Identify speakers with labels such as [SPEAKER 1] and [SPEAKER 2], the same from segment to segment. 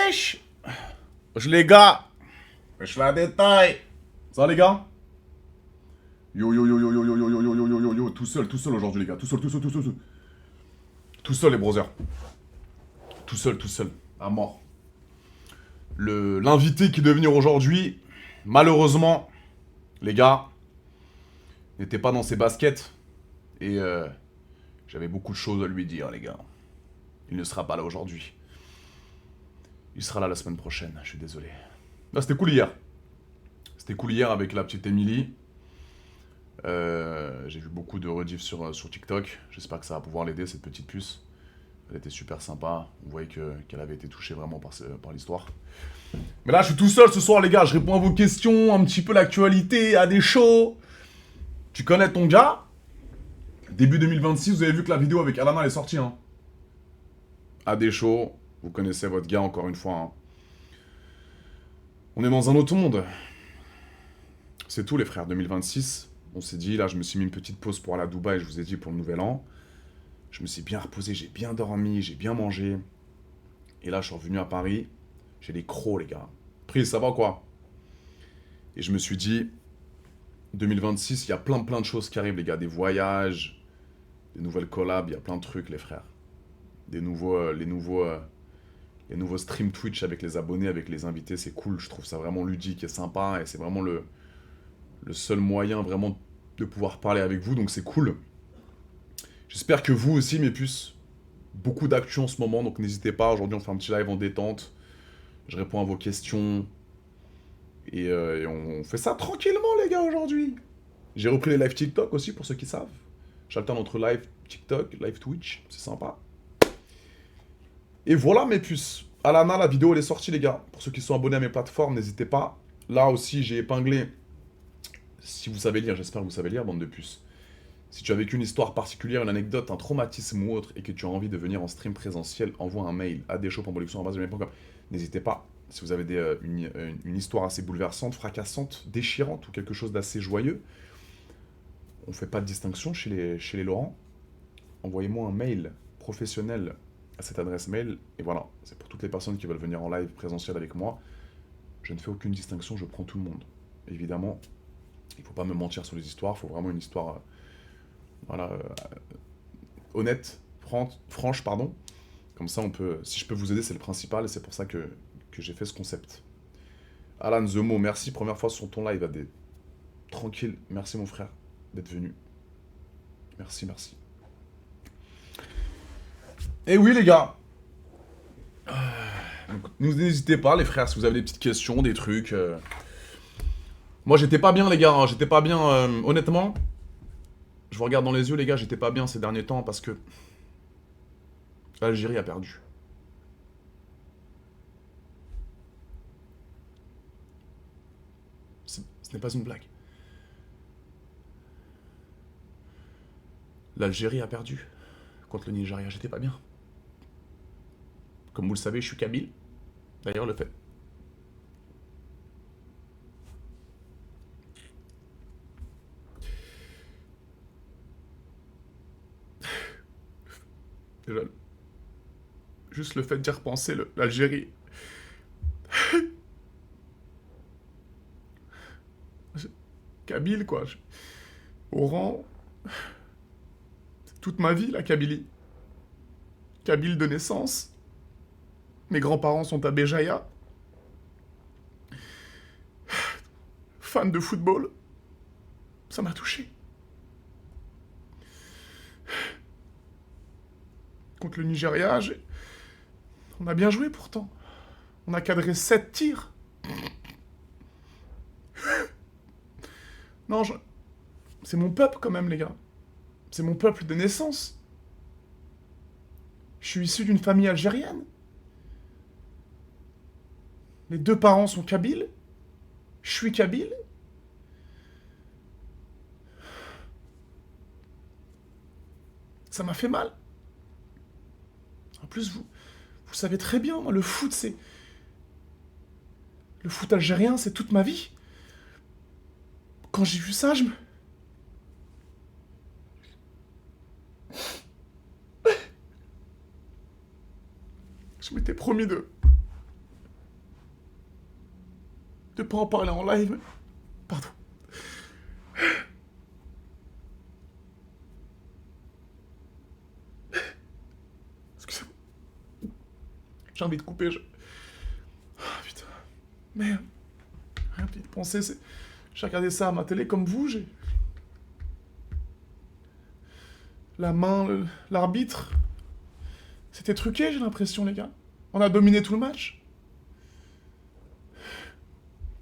[SPEAKER 1] Wesh Wesh les gars. Wesh la détail. Ça va les gars? Yo yo yo yo yo yo yo yo yo yo yo yo yo. Tout seul aujourd'hui les gars. Tout seul. Tout seul les brothers. Tout seul. À mort. L'invité qui devait venir aujourd'hui, malheureusement, les gars, n'était pas dans ses baskets. Et j'avais beaucoup de choses à lui dire les gars. Il ne sera pas là aujourd'hui. Il sera là la semaine prochaine, je suis désolé. Là, c'était cool hier. C'était cool hier avec la petite Émilie. J'ai vu beaucoup de rediff sur TikTok. J'espère que ça va pouvoir l'aider, cette petite puce. Elle était super sympa. Vous voyez qu'elle avait été touchée vraiment par l'histoire. Mais là, je suis tout seul ce soir, les gars. Je réponds à vos questions, un petit peu l'actualité, à des shows. Tu connais ton gars? Début 2026, vous avez vu que la vidéo avec Alana est sortie. Hein. À des shows. Vous connaissez votre gars encore une fois. Hein. On est dans un autre monde. C'est tout les frères, 2026. On s'est dit, là je me suis mis une petite pause pour aller à Dubaï, je vous ai dit pour le nouvel an. Je me suis bien reposé, j'ai bien dormi, j'ai bien mangé. Et là je suis revenu à Paris. J'ai des crocs les gars. Prise, ça va quoi? Et je me suis dit, 2026, il y a plein de choses qui arrivent les gars. Des voyages, des nouvelles collabs, il y a plein de trucs les frères. Les nouveaux streams Twitch avec les abonnés, avec les invités, c'est cool. Je trouve ça vraiment ludique et sympa. Et c'est vraiment le seul moyen vraiment de pouvoir parler avec vous. Donc c'est cool. J'espère que vous aussi, mes puces. Beaucoup d'actu en ce moment. Donc n'hésitez pas. Aujourd'hui, on fait un petit live en détente. Je réponds à vos questions. Et on fait ça tranquillement, les gars, aujourd'hui. J'ai repris les live TikTok aussi, pour ceux qui savent. J'alterne entre live TikTok, live Twitch. C'est sympa. Et voilà mes puces. Alana, la vidéo elle est sortie les gars. Pour ceux qui sont abonnés à mes plateformes, n'hésitez pas. Là aussi j'ai épinglé. Si vous savez lire, j'espère que vous savez lire, bande de puces. Si tu as vécu une histoire particulière, une anecdote, un traumatisme ou autre, et que tu as envie de venir en stream présentiel, envoie un mail à deshows.production@gmail.com. N'hésitez pas. Si vous avez une histoire assez bouleversante, fracassante, déchirante, ou quelque chose d'assez joyeux, on fait pas de distinction chez les Laurent. Envoyez-moi un mail professionnel à cette adresse mail, et voilà, c'est pour toutes les personnes qui veulent venir en live présentiel avec moi. Je ne fais aucune distinction, je prends tout le monde. Évidemment, il ne faut pas me mentir sur les histoires, il faut vraiment une histoire honnête, franche, pardon. Comme ça, si je peux vous aider, c'est le principal, et c'est pour ça que j'ai fait ce concept. Alan Zemo, merci, première fois sur ton live, Adé. Tranquille, merci mon frère d'être venu. Merci. Et oui les gars, n'hésitez pas les frères si vous avez des petites questions, des trucs. Moi j'étais pas bien les gars, hein. J'étais pas bien honnêtement. Je vous regarde dans les yeux les gars, j'étais pas bien ces derniers temps parce que l'Algérie a perdu. Ce n'est pas une blague. L'Algérie a perdu contre le Nigeria, j'étais pas bien. Comme vous le savez, je suis kabyle. D'ailleurs, le fait. Déjà, juste le fait d'y repenser, l'Algérie. Kabyle, quoi. Au rang. Toute ma vie, la Kabylie. Kabyle de naissance. Mes grands-parents sont à Béjaïa. Fan de football. Ça m'a touché. Contre le Nigeria, on a bien joué pourtant. On a cadré 7 tirs. Non, c'est mon peuple quand même, les gars. C'est mon peuple de naissance. Je suis issu d'une famille algérienne. Mes 2 parents sont kabyles. Je suis kabyle. Ça m'a fait mal. En plus, vous savez très bien, moi, le foot, c'est... Le foot algérien, c'est toute ma vie. Quand j'ai vu ça, je m'étais promis de de pas en parler en live. Pardon. Excusez-moi. J'ai envie de couper. Ah putain. Merde. Rien de penser, c'est... J'ai regardé ça à ma télé comme vous, j'ai... La main, l'arbitre... C'était truqué, j'ai l'impression, les gars. On a dominé tout le match.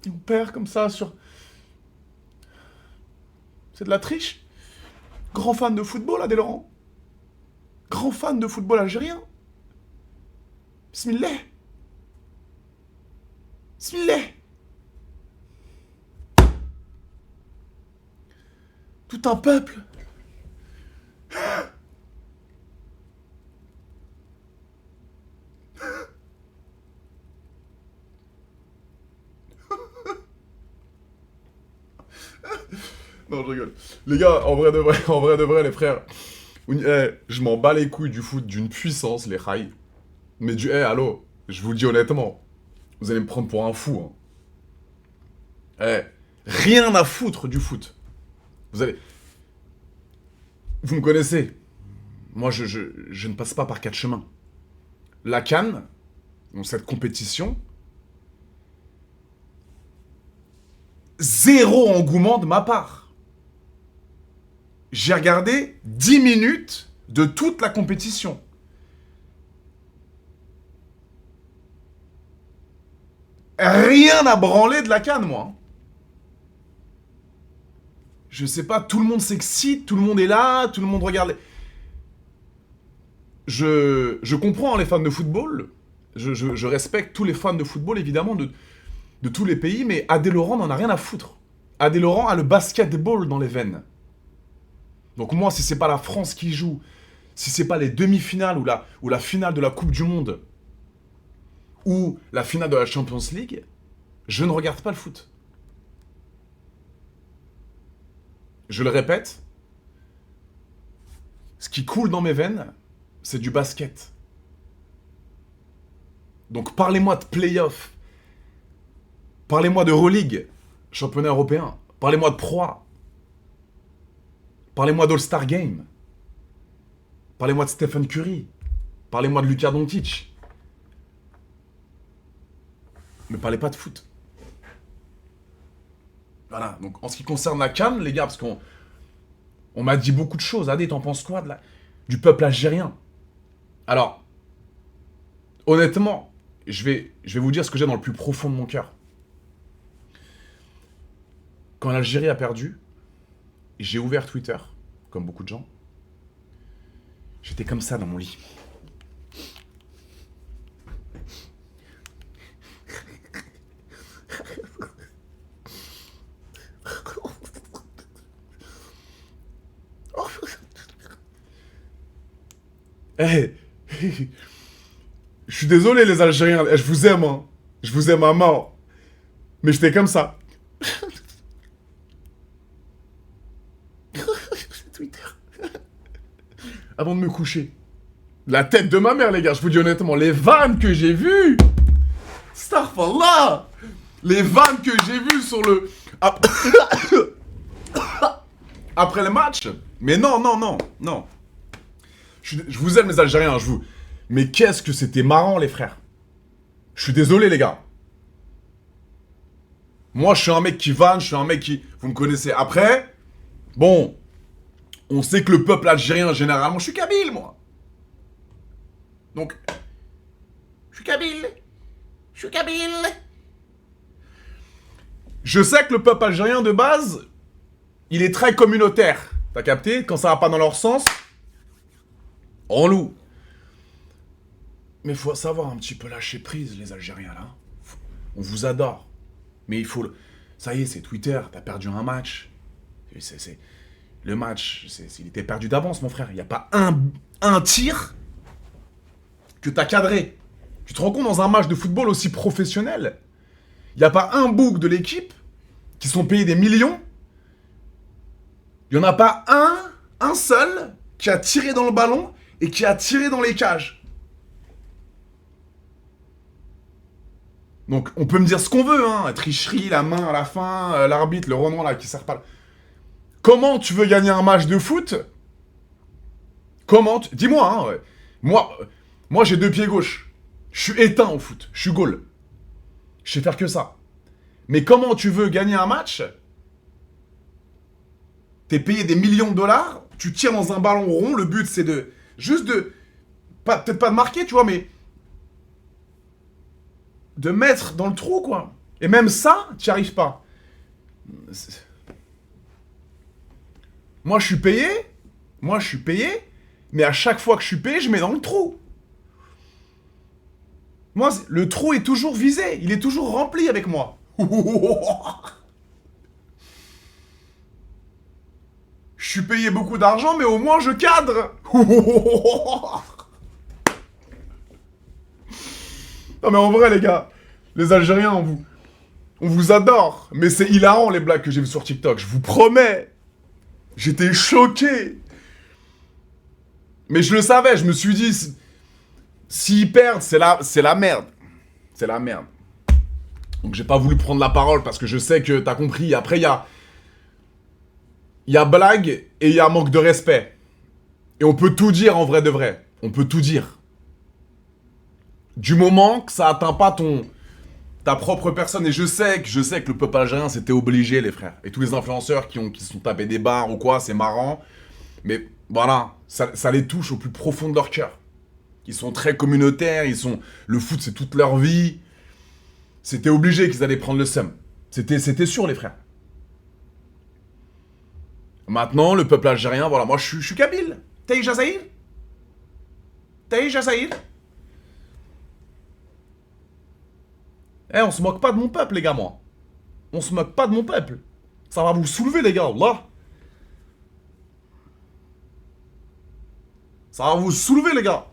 [SPEAKER 1] Et on perd comme ça sur... C'est de la triche. Grand fan de football, Adé Laurent. Grand fan de football algérien. Bismillah. Bismillah. Tout un peuple. Non, je rigole. Les gars, en vrai de vrai, les frères, je m'en bats les couilles du foot d'une puissance, les rails. Mais allô, je vous le dis honnêtement, vous allez me prendre pour un fou. Hein. Rien à foutre du foot. Vous me connaissez. Moi, je ne passe pas par quatre chemins. La CAN, donc cette compétition, zéro engouement de ma part. J'ai regardé 10 minutes de toute la compétition. Rien à branler de la CAN, moi. Je sais pas, tout le monde s'excite, tout le monde est là, tout le monde regarde. Je comprends les fans de football. Je respecte tous les fans de football, évidemment, de tous les pays, mais Adé Laurent n'en a rien à foutre. Adé Laurent a le basketball dans les veines. Donc moi, si c'est pas la France qui joue, si c'est pas les demi-finales ou la finale de la Coupe du Monde, ou la finale de la Champions League, je ne regarde pas le foot. Je le répète, ce qui coule dans mes veines, c'est du basket. Donc parlez-moi de play-off, parlez-moi de Euroleague, championnat européen, parlez-moi de Pro A, parlez-moi d'All-Star Game, parlez-moi de Stephen Curry, parlez-moi de Luka Doncic. Ne parlez pas de foot. Voilà, donc en ce qui concerne la CAN, les gars, parce qu'on m'a dit beaucoup de choses. Adé, t'en penses quoi du peuple algérien? Alors, honnêtement, je vais vous dire ce que j'ai dans le plus profond de mon cœur. Quand l'Algérie a perdu, j'ai ouvert Twitter, comme beaucoup de gens. J'étais comme ça dans mon lit. Je suis désolé les Algériens, je vous aime, hein. Je vous aime à mort. Mais j'étais comme ça. Twitter. Avant de me coucher. La tête de ma mère, les gars, je vous dis honnêtement, les vannes que j'ai vues. Astaghfirullah. Les vannes que j'ai vues sur le... Après le match. Mais non. Je vous aime les Algériens, Mais qu'est-ce que c'était marrant, les frères. Je suis désolé, les gars. Moi, je suis un mec qui vanne, je suis un mec qui... Vous me connaissez. Après, bon, on sait que le peuple algérien, généralement... Je suis kabyle, moi. Donc, je suis kabyle. Je sais que le peuple algérien, de base, il est très communautaire. T'as capté? Quand ça va pas dans leur sens, on loue. Mais faut savoir un petit peu lâcher prise, les Algériens, là. On vous adore. Mais il faut... Ça y est, c'est Twitter, t'as perdu un match. Le match, il était perdu d'avance, mon frère. Il n'y a pas un tir que t'as cadré. Tu te rends compte, dans un match de football aussi professionnel, il n'y a pas un bouc de l'équipe qui sont payés des millions. Il n'y en a pas un seul qui a tiré dans le ballon et qui a tiré dans les cages. Donc, on peut me dire ce qu'on veut, hein. Tricherie, la main à la fin, l'arbitre, le Renan, là, qui sert pas... Comment tu veux gagner un match de foot? Comment Dis-moi, hein. Ouais. Moi j'ai 2 pieds gauche. Je suis éteint au foot. Je suis goal. Je sais faire que ça. Mais comment tu veux gagner un match? T'es payé des millions de dollars, tu tires dans un ballon rond, le but c'est de... Juste de... Peut-être pas de marquer, tu vois, mais... De mettre dans le trou, quoi. Et même ça, t'y arrives pas. Moi, je suis payé. Moi, je suis payé. Mais à chaque fois que je suis payé, je mets dans le trou. Moi, le trou est toujours visé. Il est toujours rempli avec moi. Je suis payé beaucoup d'argent, mais au moins je cadre. Non mais en vrai les gars, les Algériens, on vous adore. Mais c'est hilarant les blagues que j'ai vues sur TikTok, je vous promets. J'étais choqué. Mais je le savais, je me suis dit, s'ils perdent, c'est la merde. C'est la merde. Donc j'ai pas voulu prendre la parole parce que je sais que t'as compris. Après, il y a blague et il y a manque de respect. Et on peut tout dire en vrai de vrai. On peut tout dire. Du moment que ça atteint pas ta propre personne. Et je sais que le peuple algérien c'était obligé, les frères. Et tous les influenceurs qui se sont tapés des barres ou quoi, c'est marrant. Mais voilà, ça les touche au plus profond de leur cœur. Ils sont très communautaires, le foot c'est toute leur vie. C'était obligé qu'ils allaient prendre le seum. C'était sûr, les frères. Maintenant, le peuple algérien, voilà, moi je suis kabyle. Taï Jazaïr. Taï Jazaïr. Eh, on se moque pas de mon peuple, les gars, moi. On se moque pas de mon peuple. Ça va vous soulever, les gars, là. Ça va vous soulever, les gars.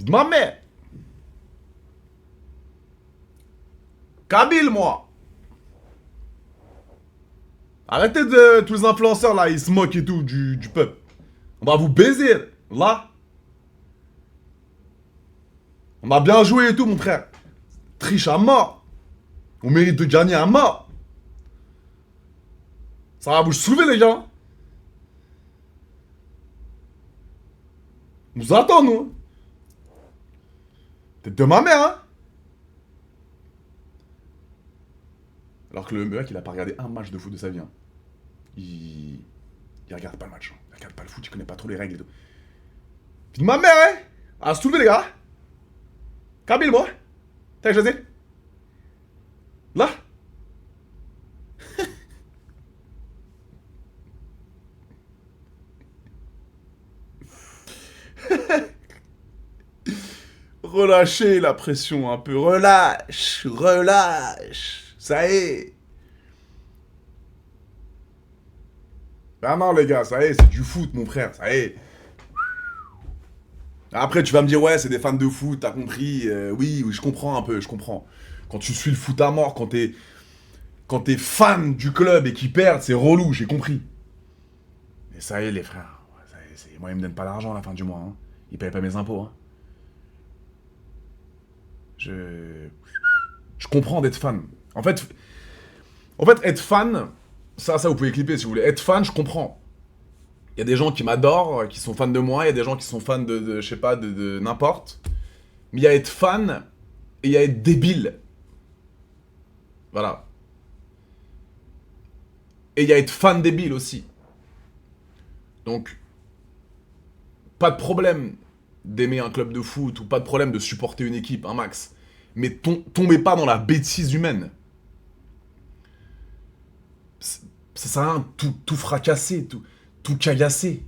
[SPEAKER 1] De ma mère. Kabyle, moi. Arrêtez de... Tous les influenceurs, là, ils se moquent et tout du peuple. On va vous baiser, là. On a bien joué et tout, mon frère. Triche à mort. On mérite de gagner à mort. Ça va vous soulever, les gars. On vous attend, nous. T'es de ma mère, hein. Alors que le mec, il a pas regardé un match de foot de sa vie. Hein. Il regarde pas le match. Hein. Il regarde pas le foot, il connaît pas trop les règles et tout. Fille de ma mère, hein. À se soulever, les gars. Kabyle, moi. T'as choisi. Là. Relâchez la pression un peu. Relâche. Ça y est. Ah non, les gars, ça y est, c'est du foot, mon frère. Ça y est. Après, tu vas me dire, ouais, c'est des fans de foot, t'as compris. Oui, je comprends un peu, je comprends. Quand tu suis le foot à mort, quand t'es fan du club et qu'ils perdent, c'est relou, j'ai compris. Mais ça y est, les frères. Ça y est, moi, ils me donnent pas d'argent à la fin du mois. Hein. Ils payent pas mes impôts. Hein. Je comprends d'être fan. En fait, être fan, ça vous pouvez clipper si vous voulez. Être fan, je comprends. Il y a des gens qui m'adorent, qui sont fans de moi, il y a des gens qui sont fans de je sais pas, de n'importe. Mais il y a être fan et il y a être débile. Voilà. Et il y a être fan débile aussi. Donc, pas de problème d'aimer un club de foot ou pas de problème de supporter une équipe, un max. Mais tombez pas dans la bêtise humaine. Ça sert à rien tout fracasser, tout caillasser.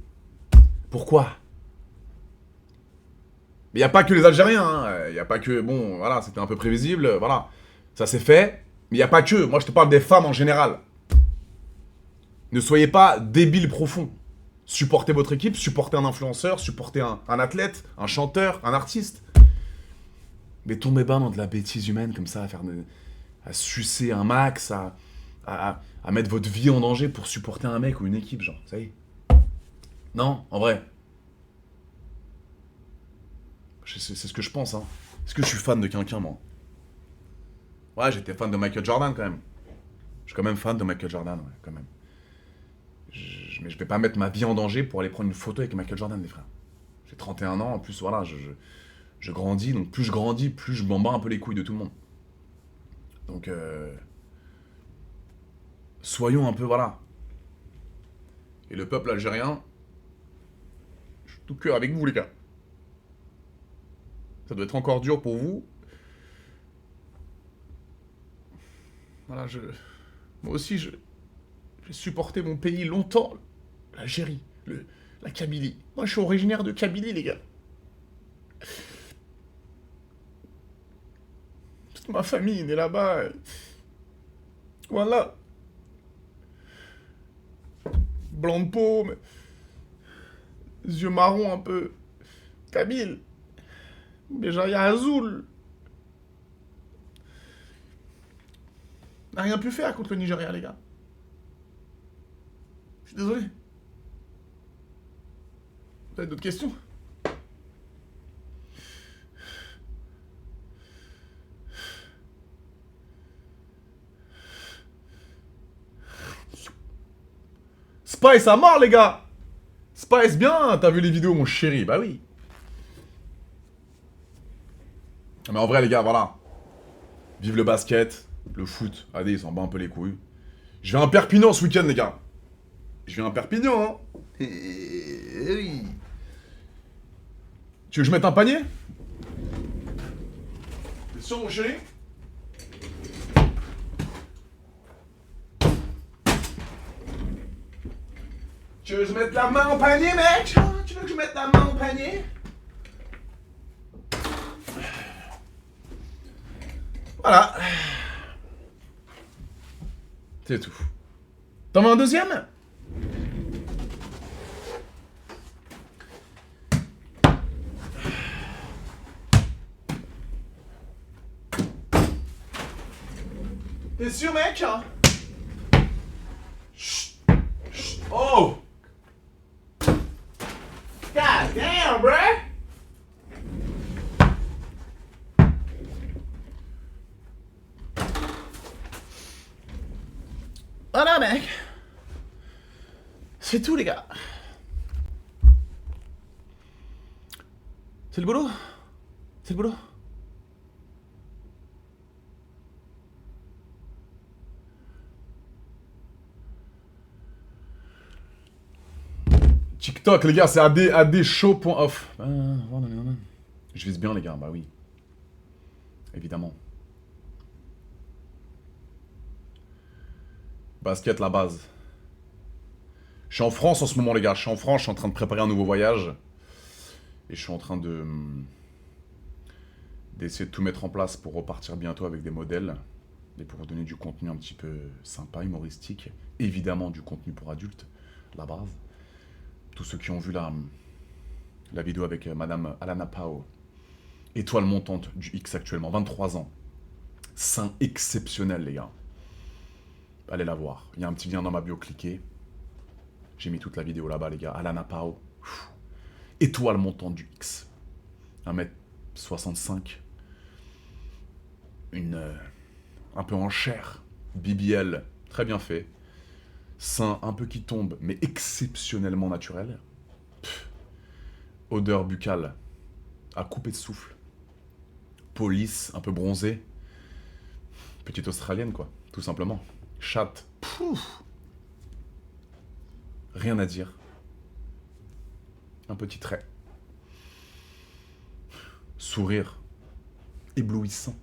[SPEAKER 1] Pourquoi? Mais il n'y a pas que les Algériens, il n'y a pas que... Bon, voilà, c'était un peu prévisible, voilà. Ça s'est fait, mais il n'y a pas que. Moi, je te parle des femmes en général. Ne soyez pas débiles profonds. Supportez votre équipe, supportez un influenceur, supportez un athlète, un chanteur, un artiste. Mais tombez pas dans de la bêtise humaine comme ça, à sucer un max, à mettre votre vie en danger pour supporter un mec ou une équipe, genre, ça y est. Non, en vrai. C'est ce que je pense, hein. Est-ce que je suis fan de quelqu'un, moi? Ouais, j'étais fan de Michael Jordan, quand même. Je suis quand même fan de Michael Jordan, ouais, quand même. Mais je vais pas mettre ma vie en danger pour aller prendre une photo avec Michael Jordan, les frères. J'ai 31 ans, en plus, voilà, je grandis, donc plus je grandis, plus je m'en bats un peu les couilles de tout le monde. Donc, soyons un peu, voilà. Et le peuple algérien, je suis tout cœur avec vous, les gars. Ça doit être encore dur pour vous. Voilà, moi aussi, j'ai supporté mon pays longtemps. L'Algérie, la Kabylie. Moi, je suis originaire de Kabylie, les gars. Toute ma famille est née là-bas. Voilà. Blanc de peau, mais yeux marrons un peu. Kabyle. Béjaïa Azul. N'a rien pu faire contre le Nigeria, les gars. Je suis désolé. Vous avez d'autres questions? Spice à mort, les gars. Spice bien, t'as vu les vidéos, mon chéri? Bah oui. Mais en vrai, les gars, voilà. Vive le basket, le foot. Allez, ils s'en bat un peu les couilles. Je vais à Perpignan ce week-end, les gars. Je vais à Perpignan, hein. Oui. Tu veux que je mette un panier? T'es sûr, mon chéri? Tu veux que je mette la main au panier, mec? Tu veux que je mette la main au panier? Voilà. C'est tout. T'en veux un deuxième? T'es sûr, mec? Chut. Chut. Oh! God damn, bruh! Voilà, mec. C'est tout, les gars. C'est le boulot? C'est le boulot? TikTok, les gars, c'est adshow.off. Je vise bien, les gars, bah oui. Évidemment. Basket, la base. Je suis en France en ce moment, les gars. Je suis en France, je suis en train de préparer un nouveau voyage. Et je suis en train d'essayer de tout mettre en place pour repartir bientôt avec des modèles. Et pour vous donner du contenu un petit peu sympa, humoristique. Évidemment, du contenu pour adultes, la base. Tous ceux qui ont vu la vidéo avec Madame Alana Pao. Étoile montante du X actuellement, 23 ans. Sein exceptionnel, les gars. Allez la voir. Il y a un petit lien dans ma bio, cliquez. J'ai mis toute la vidéo là-bas, les gars. Alana Pao. Étoile montante du X. 1m65. Un peu en chair. BBL. Très bien fait. Sein un peu qui tombe, mais exceptionnellement naturel. Odeur buccale. À couper de souffle. Police, un peu bronzée. Petite australienne, quoi. Tout simplement. Chatte. Pouf. Rien à dire. Un petit trait. Sourire. Éblouissant.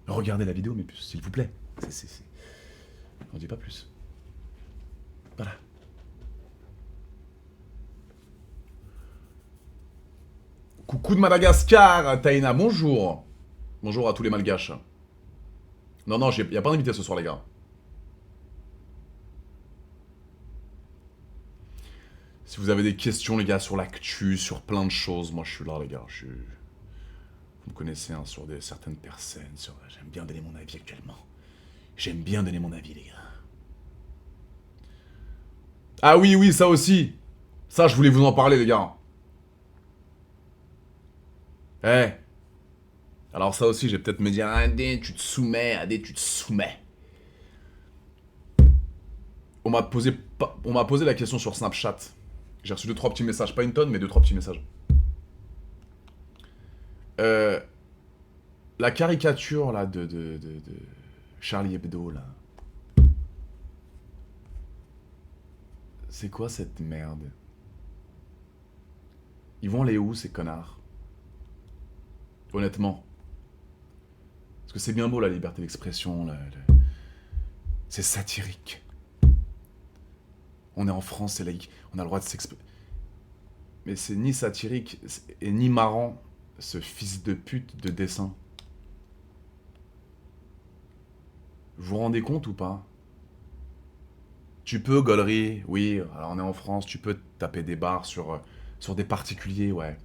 [SPEAKER 1] Regardez la vidéo, mais s'il vous plaît. On dit pas plus. Voilà. Coucou de Madagascar, Taïna, bonjour. Bonjour à tous les malgaches. Non, non, y a pas d'invité ce soir, les gars. Si vous avez des questions, les gars, sur l'actu, sur plein de choses, moi je suis là, les gars. Vous me connaissez, hein, sur certaines personnes. J'aime bien donner mon avis actuellement. J'aime bien donner mon avis, les gars. Ah oui, oui, ça aussi. Ça, je voulais vous en parler, les gars. Eh. Alors ça aussi, j'ai peut-être me dire, Adé, tu te soumets, Adé, tu te soumets. On m'a posé la question sur Snapchat. J'ai reçu deux trois petits messages, pas une tonne, mais deux trois petits messages. Euh, la caricature là de Charlie Hebdo là. C'est quoi cette merde? Ils vont aller où ces connards? Honnêtement. Parce que c'est bien beau la liberté d'expression, c'est satirique. On est en France, c'est laïque, on a le droit de s'exprimer. Mais c'est ni satirique et ni marrant, ce fils de pute de dessin. Vous vous rendez compte ou pas? Tu peux, gaulerie, oui, alors on est en France, tu peux taper des barres sur des particuliers, ouais.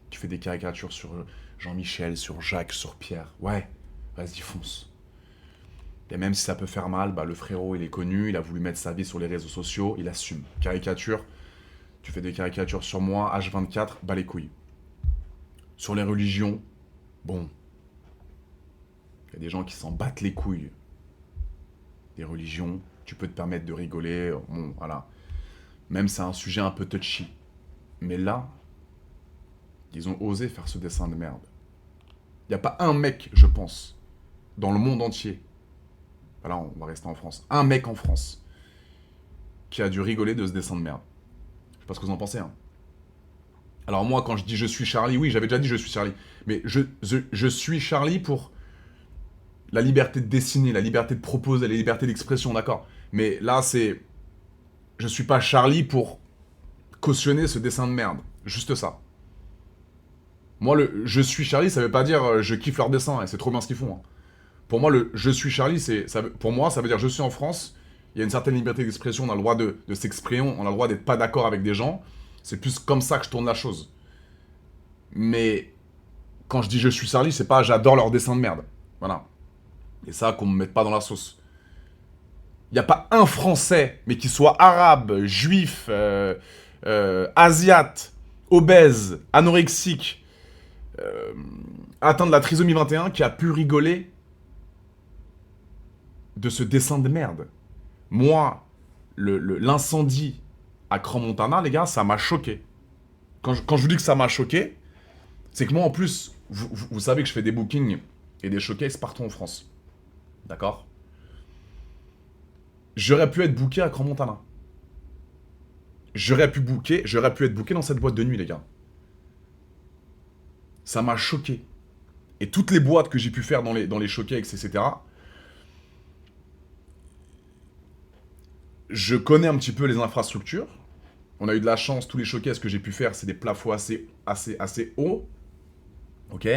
[SPEAKER 1] Tu fais des caricatures sur Jean-Michel, sur Jacques, sur Pierre, ouais, vas-y, fonce. Et même si ça peut faire mal, bah, le frérot, il est connu, il a voulu mettre sa vie sur les réseaux sociaux, il assume. Caricature, tu fais des caricatures sur moi, H24, bah les couilles. Sur les religions, bon, il y a des gens qui s'en battent les couilles. Des religions, tu peux te permettre de rigoler, bon, voilà. Même c'est un sujet un peu touchy. Mais là, ils ont osé faire ce dessin de merde. Il n'y a pas un mec, je pense, dans le monde entier, voilà, on va rester en France, un mec en France, qui a dû rigoler de ce dessin de merde. Je sais pas ce que vous en pensez, hein. Alors moi, quand je dis je suis Charlie, oui, j'avais déjà dit je suis Charlie. Mais je suis Charlie pour la liberté de dessiner, la liberté de proposer, la liberté d'expression, d'accord. Mais là, c'est... Je suis pas Charlie pour cautionner ce dessin de merde. Juste ça. Moi, le je suis Charlie, ça veut pas dire je kiffe leur dessin, et c'est trop bien ce qu'ils font, hein. Pour moi, le je suis Charlie, pour moi, ça veut dire je suis en France, il y a une certaine liberté d'expression, on a le droit de s'exprimer, on a le droit d'être pas d'accord avec des gens. C'est plus comme ça que je tourne la chose. Mais quand je dis je suis Charlie, c'est pas j'adore leur dessin de merde. Voilà. Et ça, qu'on me mette pas dans la sauce. Il n'y a pas un Français, mais qui soit arabe, juif, asiate, obèse, anorexique, atteint de la trisomie 21, qui a pu rigoler de ce dessin de merde. Moi, l'incendie à Crans-Montana, les gars, ça m'a choqué. Quand je vous dis que ça m'a choqué, c'est que moi, en plus, vous savez que je fais des bookings et des showcases partout en France. D'accord? J'aurais pu être booké à Crans-Montana. J'aurais pu être booké dans cette boîte de nuit, les gars. Ça m'a choqué. Et toutes les boîtes que j'ai pu faire dans les showcases, etc., je connais un petit peu les infrastructures. On a eu de la chance, tous les showcases que j'ai pu faire, c'est des plafonds assez hauts. Ok?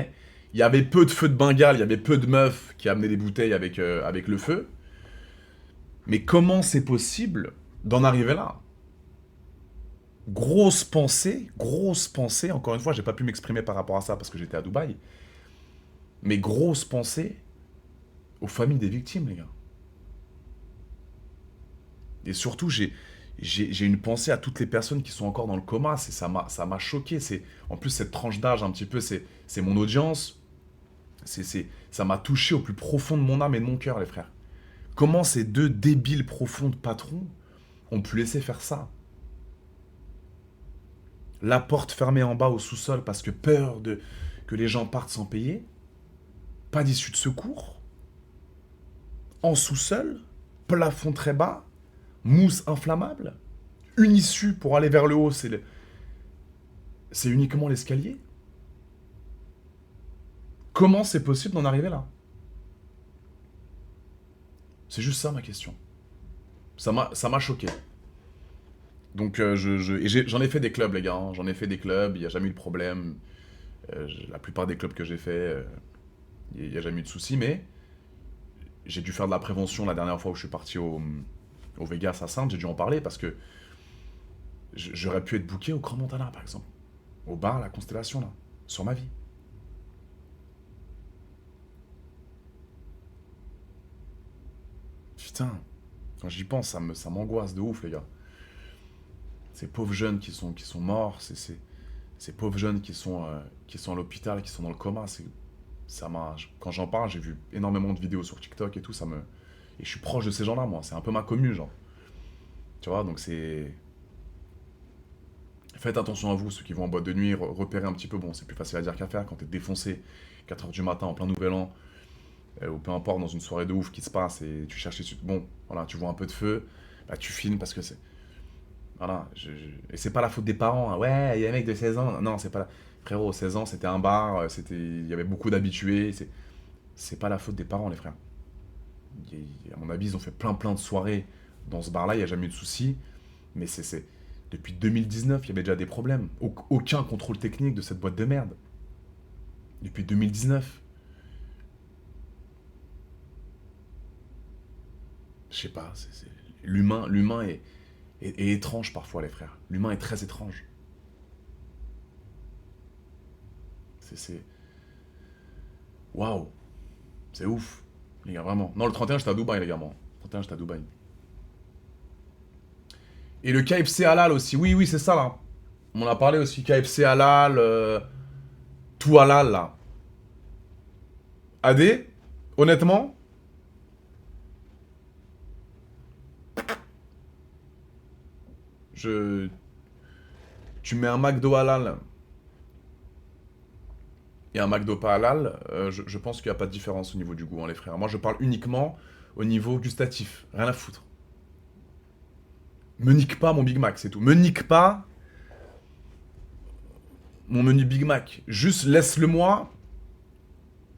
[SPEAKER 1] Il y avait peu de feux de Bengale, il y avait peu de meufs qui amenaient des bouteilles avec le feu. Mais comment c'est possible d'en arriver là? Grosse pensée, encore une fois, j'ai pas pu m'exprimer par rapport à ça parce que j'étais à Dubaï. Mais grosse pensée aux familles des victimes, les gars. Et surtout, j'ai une pensée à toutes les personnes qui sont encore dans le coma. Ça m'a choqué. En plus, cette tranche d'âge, un petit peu, c'est mon audience. Ça m'a touché au plus profond de mon âme et de mon cœur, les frères. Comment ces deux débiles profonds de patrons ont pu laisser faire ça? La porte fermée en bas au sous-sol parce que peur que les gens partent sans payer. Pas d'issue de secours. En sous-sol. Plafond très bas. Mousse inflammable. Une issue pour aller vers le haut, c'est uniquement l'escalier. Comment c'est possible d'en arriver là? C'est juste ça ma question. Ça m'a choqué. Donc j'en ai fait des clubs les gars, hein. J'en ai fait des clubs, il n'y a jamais eu de problème. La plupart des clubs que j'ai fait, il n'y a jamais eu de soucis, mais j'ai dû faire de la prévention la dernière fois où je suis parti au Vegas à Sainte, j'ai dû en parler parce que j'aurais pu être booké au Grand Montana par exemple. Au bar, la Constellation là, sur ma vie. Putain, quand j'y pense, ça m'angoisse de ouf les gars. Ces pauvres jeunes qui sont morts, ces pauvres jeunes qui sont à l'hôpital, qui sont dans le coma, quand j'en parle, j'ai vu énormément de vidéos sur TikTok et tout, et je suis proche de ces gens-là, moi, c'est un peu ma commune, genre. Tu vois, donc c'est... Faites attention à vous, ceux qui vont en boîte de nuit, repérez un petit peu, bon, c'est plus facile à dire qu'à faire, quand t'es défoncé, 4 heures du matin, en plein nouvel an, ou peu importe, dans une soirée de ouf qui se passe, et tu cherches bon, voilà, tu vois un peu de feu, bah tu filmes parce que c'est... Voilà, et c'est pas la faute des parents, hein. Ouais, il y a un mec de 16 ans, non, c'est pas Frérot, 16 ans, c'était un bar, il y avait beaucoup d'habitués, c'est pas la faute des parents, les frères. À mon avis, ils ont fait plein de soirées dans ce bar-là, il n'y a jamais eu de soucis, mais depuis 2019, il y avait déjà des problèmes. Aucun contrôle technique de cette boîte de merde. Depuis 2019. Je sais pas, l'humain est étrange parfois, les frères. L'humain est très étrange. C'est... Waouh. C'est ouf, les gars, vraiment. Non, le 31, j'étais à Dubaï, les gars, moi. Le 31, j'étais à Dubaï. Et le KFC halal aussi. Oui, oui, c'est ça, là. On en a parlé aussi. KFC halal, tout halal, là. AD, honnêtement, je... Tu mets un McDo halal et un McDo pas halal, je pense qu'il n'y a pas de différence au niveau du goût, hein, les frères. Moi, je parle uniquement au niveau gustatif. Rien à foutre. Me nique pas mon Big Mac, c'est tout. Me nique pas mon menu Big Mac. Juste laisse-le-moi.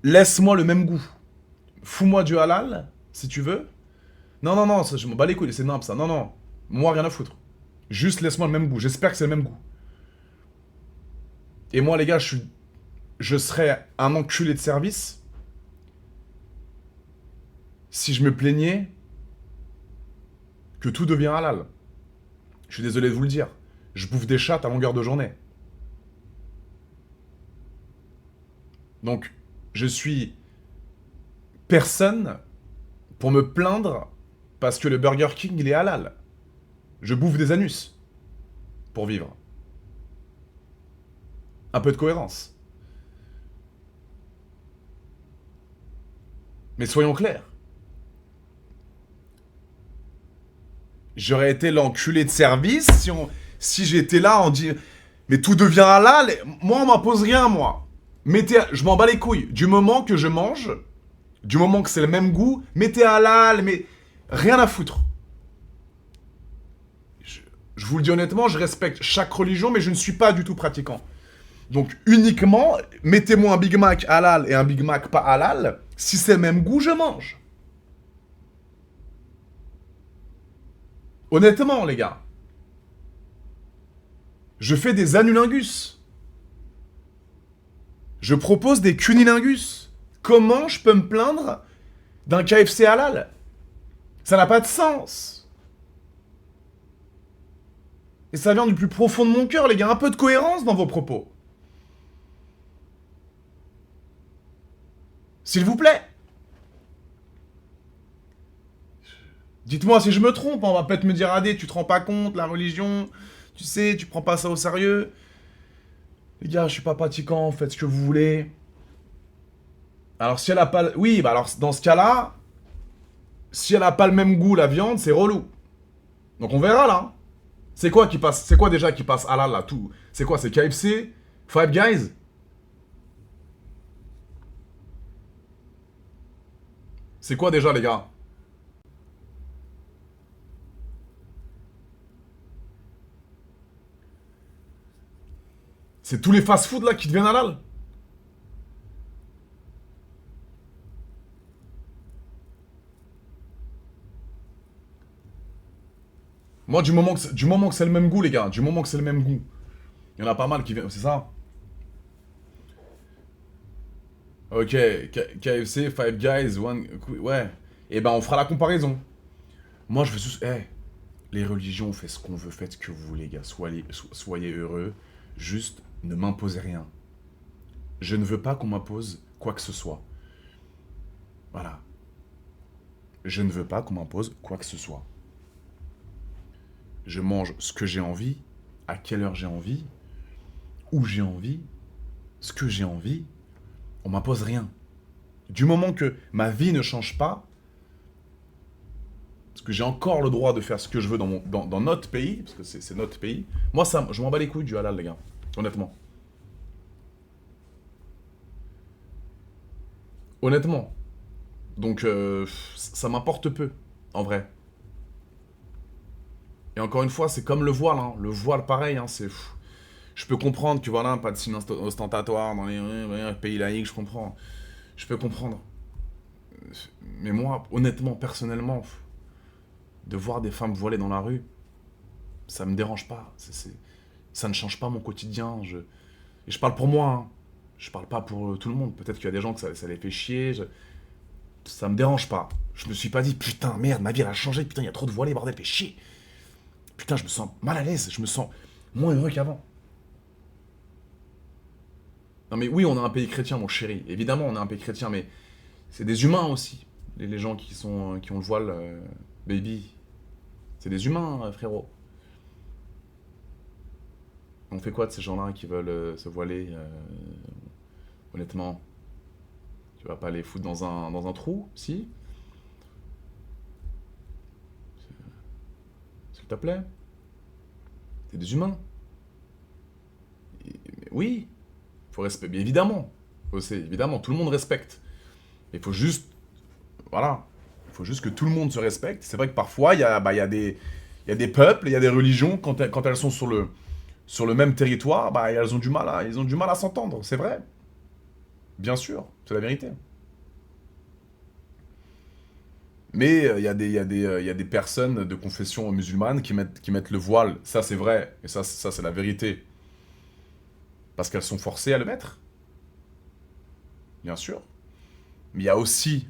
[SPEAKER 1] Laisse-moi le même goût. Fous-moi du halal, si tu veux. Non, non, non, ça, je m'en bats les couilles, c'est nimp ça. Non, non. Moi, rien à foutre. Juste laisse-moi le même goût. J'espère que c'est le même goût. Et moi, les gars, je serais un enculé de service si je me plaignais que tout devient halal. Je suis désolé de vous le dire. Je bouffe des chattes à longueur de journée. Donc, je suis personne pour me plaindre parce que le Burger King, il est halal. Je bouffe des anus pour vivre. Un peu de cohérence. Mais soyons clairs. J'aurais été l'enculé de service si j'étais là en disant... Mais tout devient halal. Moi, on m'impose rien, moi. Je m'en bats les couilles. Du moment que je mange, du moment que c'est le même goût, mettez halal, mais rien à foutre. Je vous le dis honnêtement, je respecte chaque religion, mais je ne suis pas du tout pratiquant. Donc uniquement, mettez-moi un Big Mac halal et un Big Mac pas halal. Si c'est le même goût, je mange. Honnêtement, les gars. Je fais des anulingus. Je propose des cunilingus. Comment je peux me plaindre d'un KFC halal? Ça n'a pas de sens. Et ça vient du plus profond de mon cœur, les gars. Un peu de cohérence dans vos propos. S'il vous plaît. Dites-moi si je me trompe, on va peut-être me dire, Adé, tu te rends pas compte, la religion, tu sais, tu prends pas ça au sérieux. Les gars, je suis pas pratiquant, faites ce que vous voulez. Alors si elle a pas... Oui, bah alors dans ce cas-là, si elle a pas le même goût, la viande, c'est relou. Donc on verra là. C'est quoi déjà qui passe halal là, tout? C'est quoi, c'est KFC? Five Guys? C'est quoi déjà les gars? C'est tous les fast-food là qui deviennent halal? Moi, du moment que c'est le même goût, les gars, du moment que c'est le même goût, il y en a pas mal qui viennent, c'est ça? Ok, KFC, Five Guys, ouais. Et ben, on fera la comparaison. Moi, je veux juste, les religions, on fait ce qu'on veut, faites ce que vous voulez, les gars, soyez heureux. Juste, ne m'imposez rien. Je ne veux pas qu'on m'impose quoi que ce soit. Voilà. Je ne veux pas qu'on m'impose quoi que ce soit. Je mange ce que j'ai envie, à quelle heure j'ai envie, où j'ai envie, ce que j'ai envie. On m'impose rien. Du moment que ma vie ne change pas, parce que j'ai encore le droit de faire ce que je veux dans notre pays, parce que c'est notre pays, moi, ça, je m'en bats les couilles du halal, les gars. Honnêtement. Honnêtement. Donc, ça m'importe peu, en vrai. Et encore une fois, c'est comme le voile, hein. Le voile, pareil, hein, c'est... Je peux comprendre que, voilà, pas de signe ostentatoire dans les pays laïcs, je comprends. Je peux comprendre. Mais moi, honnêtement, personnellement, de voir des femmes voilées dans la rue, ça me dérange pas. Ça ne change pas mon quotidien. Et je parle pour moi, hein. Je parle pas pour tout le monde. Peut-être qu'il y a des gens que ça les fait chier. Ça me dérange pas. Je me suis pas dit, putain, merde, ma vie elle a changé, putain, il y a trop de voilés, bordel, fait chier. Putain, je me sens mal à l'aise, je me sens moins heureux qu'avant. Non mais oui, on a un pays chrétien, mon chéri. Évidemment, on a un pays chrétien, mais c'est des humains aussi. Les gens qui ont le voile, baby. C'est des humains, frérot. On fait quoi de ces gens-là qui veulent se voiler honnêtement, tu vas pas les foutre dans un trou, si? S'il te plaît. C'est des humains. Oui, faut respecter. Bien évidemment. Évidemment, tout le monde respecte. Il faut juste. Voilà. Il faut juste que tout le monde se respecte. C'est vrai que parfois, il y a des peuples, il y a des religions, quand elles sont sur le même territoire, bah, elles ont du mal à s'entendre. C'est vrai. Bien sûr, c'est la vérité. Mais il y a des personnes de confession musulmane qui mettent le voile. Ça, c'est vrai. Et ça c'est la vérité. Parce qu'elles sont forcées à le mettre. Bien sûr. Mais il y a aussi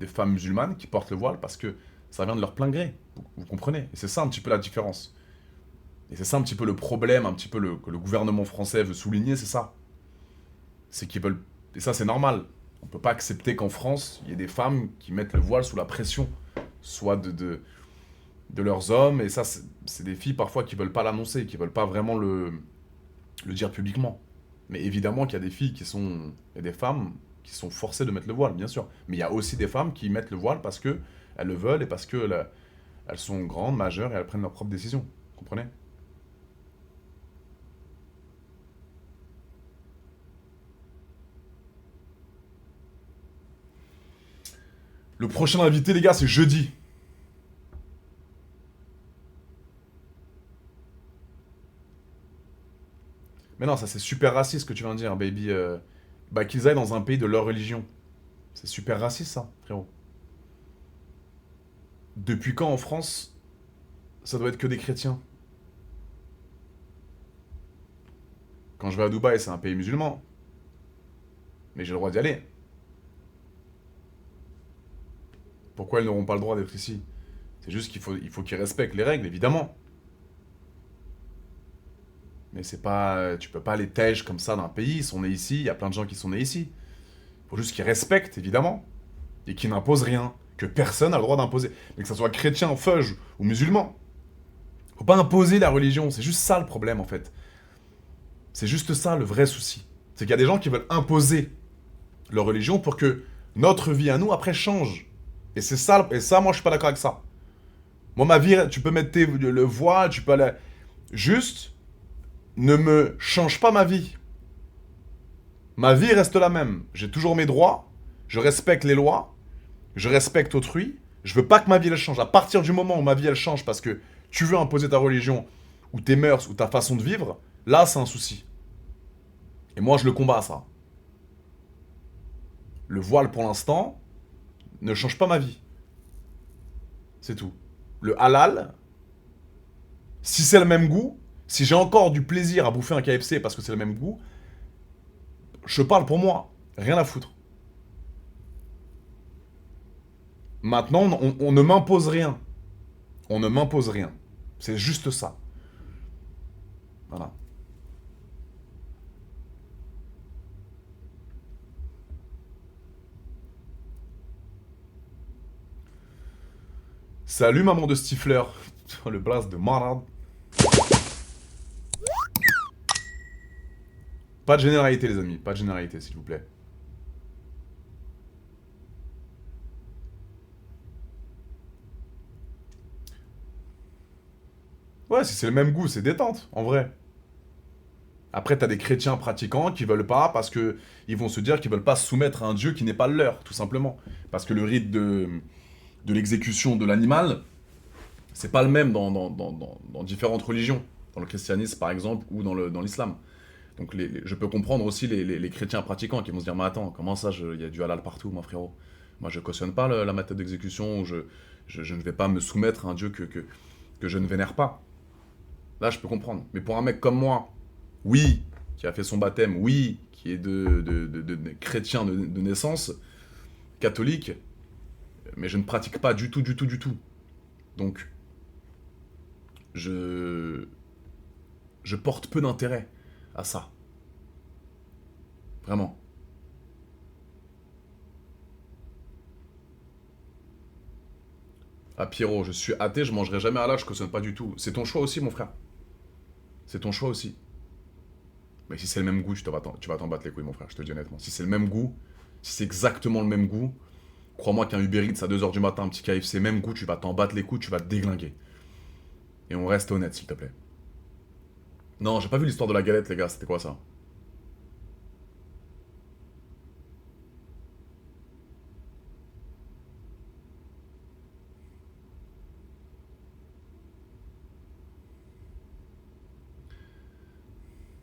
[SPEAKER 1] des femmes musulmanes qui portent le voile parce que ça vient de leur plein gré. Vous comprenez? Et c'est ça un petit peu la différence. Et c'est ça un petit peu le problème, un petit peu que le gouvernement français veut souligner, c'est ça. C'est qu'ils veulent... Et ça, c'est normal. On peut pas accepter qu'en France, il y ait des femmes qui mettent le voile sous la pression, soit de leurs hommes, et ça, c'est des filles parfois qui veulent pas l'annoncer, qui veulent pas vraiment le dire publiquement. Mais évidemment qu'il y a des filles il y a des femmes qui sont forcées de mettre le voile, bien sûr. Mais il y a aussi des femmes qui mettent le voile parce que elles le veulent et parce que elles sont grandes, majeures et elles prennent leurs propres décisions. Vous comprenez? Le prochain invité, les gars, c'est jeudi. Mais non, ça c'est super raciste ce que tu viens de dire, baby. Bah, qu'ils aillent dans un pays de leur religion. C'est super raciste, ça, frérot. Depuis quand en France, ça doit être que des chrétiens? Quand je vais à Dubaï, c'est un pays musulman. Mais j'ai le droit d'y aller. Pourquoi elles n'auront pas le droit d'être ici? C'est juste il faut qu'ils respectent les règles, évidemment. Mais c'est pas, tu peux pas les tèges comme ça d'un pays. Ils sont nés ici, il y a plein de gens qui sont nés ici. Il faut juste qu'ils respectent, évidemment. Et qu'ils n'imposent rien. Que personne n'a le droit d'imposer. Mais que ça soit chrétien, feuge ou musulman. Faut pas imposer la religion. C'est juste ça le problème, en fait. C'est juste ça le vrai souci. C'est qu'il y a des gens qui veulent imposer leur religion pour que notre vie à nous, après, change. Et ça, moi, je suis pas d'accord avec ça. Moi, ma vie, tu peux mettre le voile, tu peux aller... Juste, ne me change pas ma vie. Ma vie reste la même. J'ai toujours mes droits, je respecte les lois, je respecte autrui. Je veux pas que ma vie, elle change. À partir du moment où ma vie, elle change parce que tu veux imposer ta religion, ou tes mœurs, ou ta façon de vivre, là, c'est un souci. Et moi, je le combats, ça. Le voile, pour l'instant, ne change pas ma vie. C'est tout. Le halal, si c'est le même goût, si j'ai encore du plaisir à bouffer un KFC parce que c'est le même goût, je parle pour moi. Rien à foutre. Maintenant, on ne m'impose rien. On ne m'impose rien. C'est juste ça. Voilà. Salut maman de Stifler. Le blast de malade. Pas de généralité, les amis. Pas de généralité, s'il vous plaît. Ouais, si c'est le même goût, c'est détente, en vrai. Après, t'as des chrétiens pratiquants qui veulent pas parce que ils vont se dire qu'ils veulent pas se soumettre à un dieu qui n'est pas le leur, tout simplement. Parce que le rite de l'exécution de l'animal, c'est pas le même dans différentes religions. Dans le christianisme, par exemple, ou dans l'islam. Donc je peux comprendre aussi les chrétiens pratiquants qui vont se dire, mais attends, comment ça, il y a du halal partout, moi frérot. Moi, je cautionne pas la méthode d'exécution, ou je ne vais pas me soumettre à un dieu que je ne vénère pas. Là, je peux comprendre. Mais pour un mec comme moi, oui, qui a fait son baptême, oui, qui est de chrétien de naissance, catholique, mais je ne pratique pas du tout, du tout, du tout. Donc, je, je porte peu d'intérêt à ça. Vraiment. Ah Pierrot, je suis athée, je mangerai jamais halal, je cautionne pas du tout. C'est ton choix aussi, mon frère. C'est ton choix aussi. Mais si c'est le même goût, tu vas t'en battre les couilles, mon frère, je te le dis honnêtement. Si c'est le même goût, si c'est exactement le même goût, crois-moi qu'un Uber Eats à 2h du matin, un petit KFC, même goût, tu vas t'en battre les couilles, tu vas te déglinguer. Et on reste honnête, s'il te plaît. Non, j'ai pas vu l'histoire de la galette, les gars, c'était quoi ça?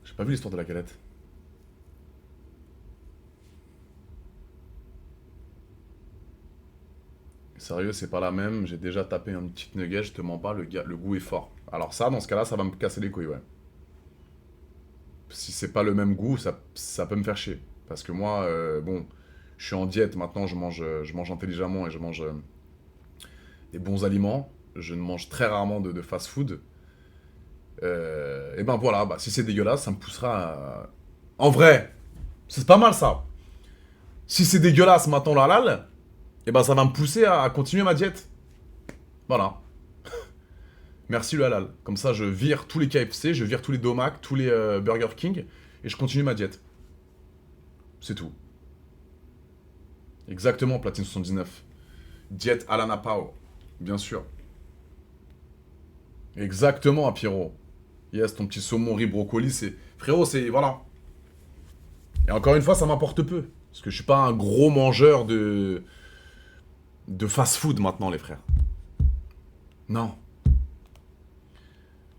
[SPEAKER 1] J'ai pas vu l'histoire de la galette. Sérieux, c'est pas la même, j'ai déjà tapé un petit nugget, je te mens pas, le goût est fort. Alors ça, dans ce cas-là, ça va me casser les couilles, ouais. Si c'est pas le même goût, ça peut me faire chier. Parce que moi, bon, je suis en diète maintenant, je mange intelligemment et je mange des bons aliments. Je ne mange très rarement de fast-food. Et ben voilà, bah, si c'est dégueulasse, ça me poussera à... En vrai, c'est pas mal ça. Si c'est dégueulasse maintenant le halal, et ben ça va me pousser à continuer ma diète. Voilà. Merci le halal. Comme ça, je vire tous les KFC, je vire tous les Domac, tous les Burger King, et je continue ma diète. C'est tout. Exactement, Platine 79. Diète Alana Pao. Bien sûr. Exactement, Pierrot. Yes, ton petit saumon riz brocoli, c'est... Frérot, c'est... Voilà. Et encore une fois, ça m'importe peu. Parce que je suis pas un gros mangeur de fast-food maintenant, les frères. Non.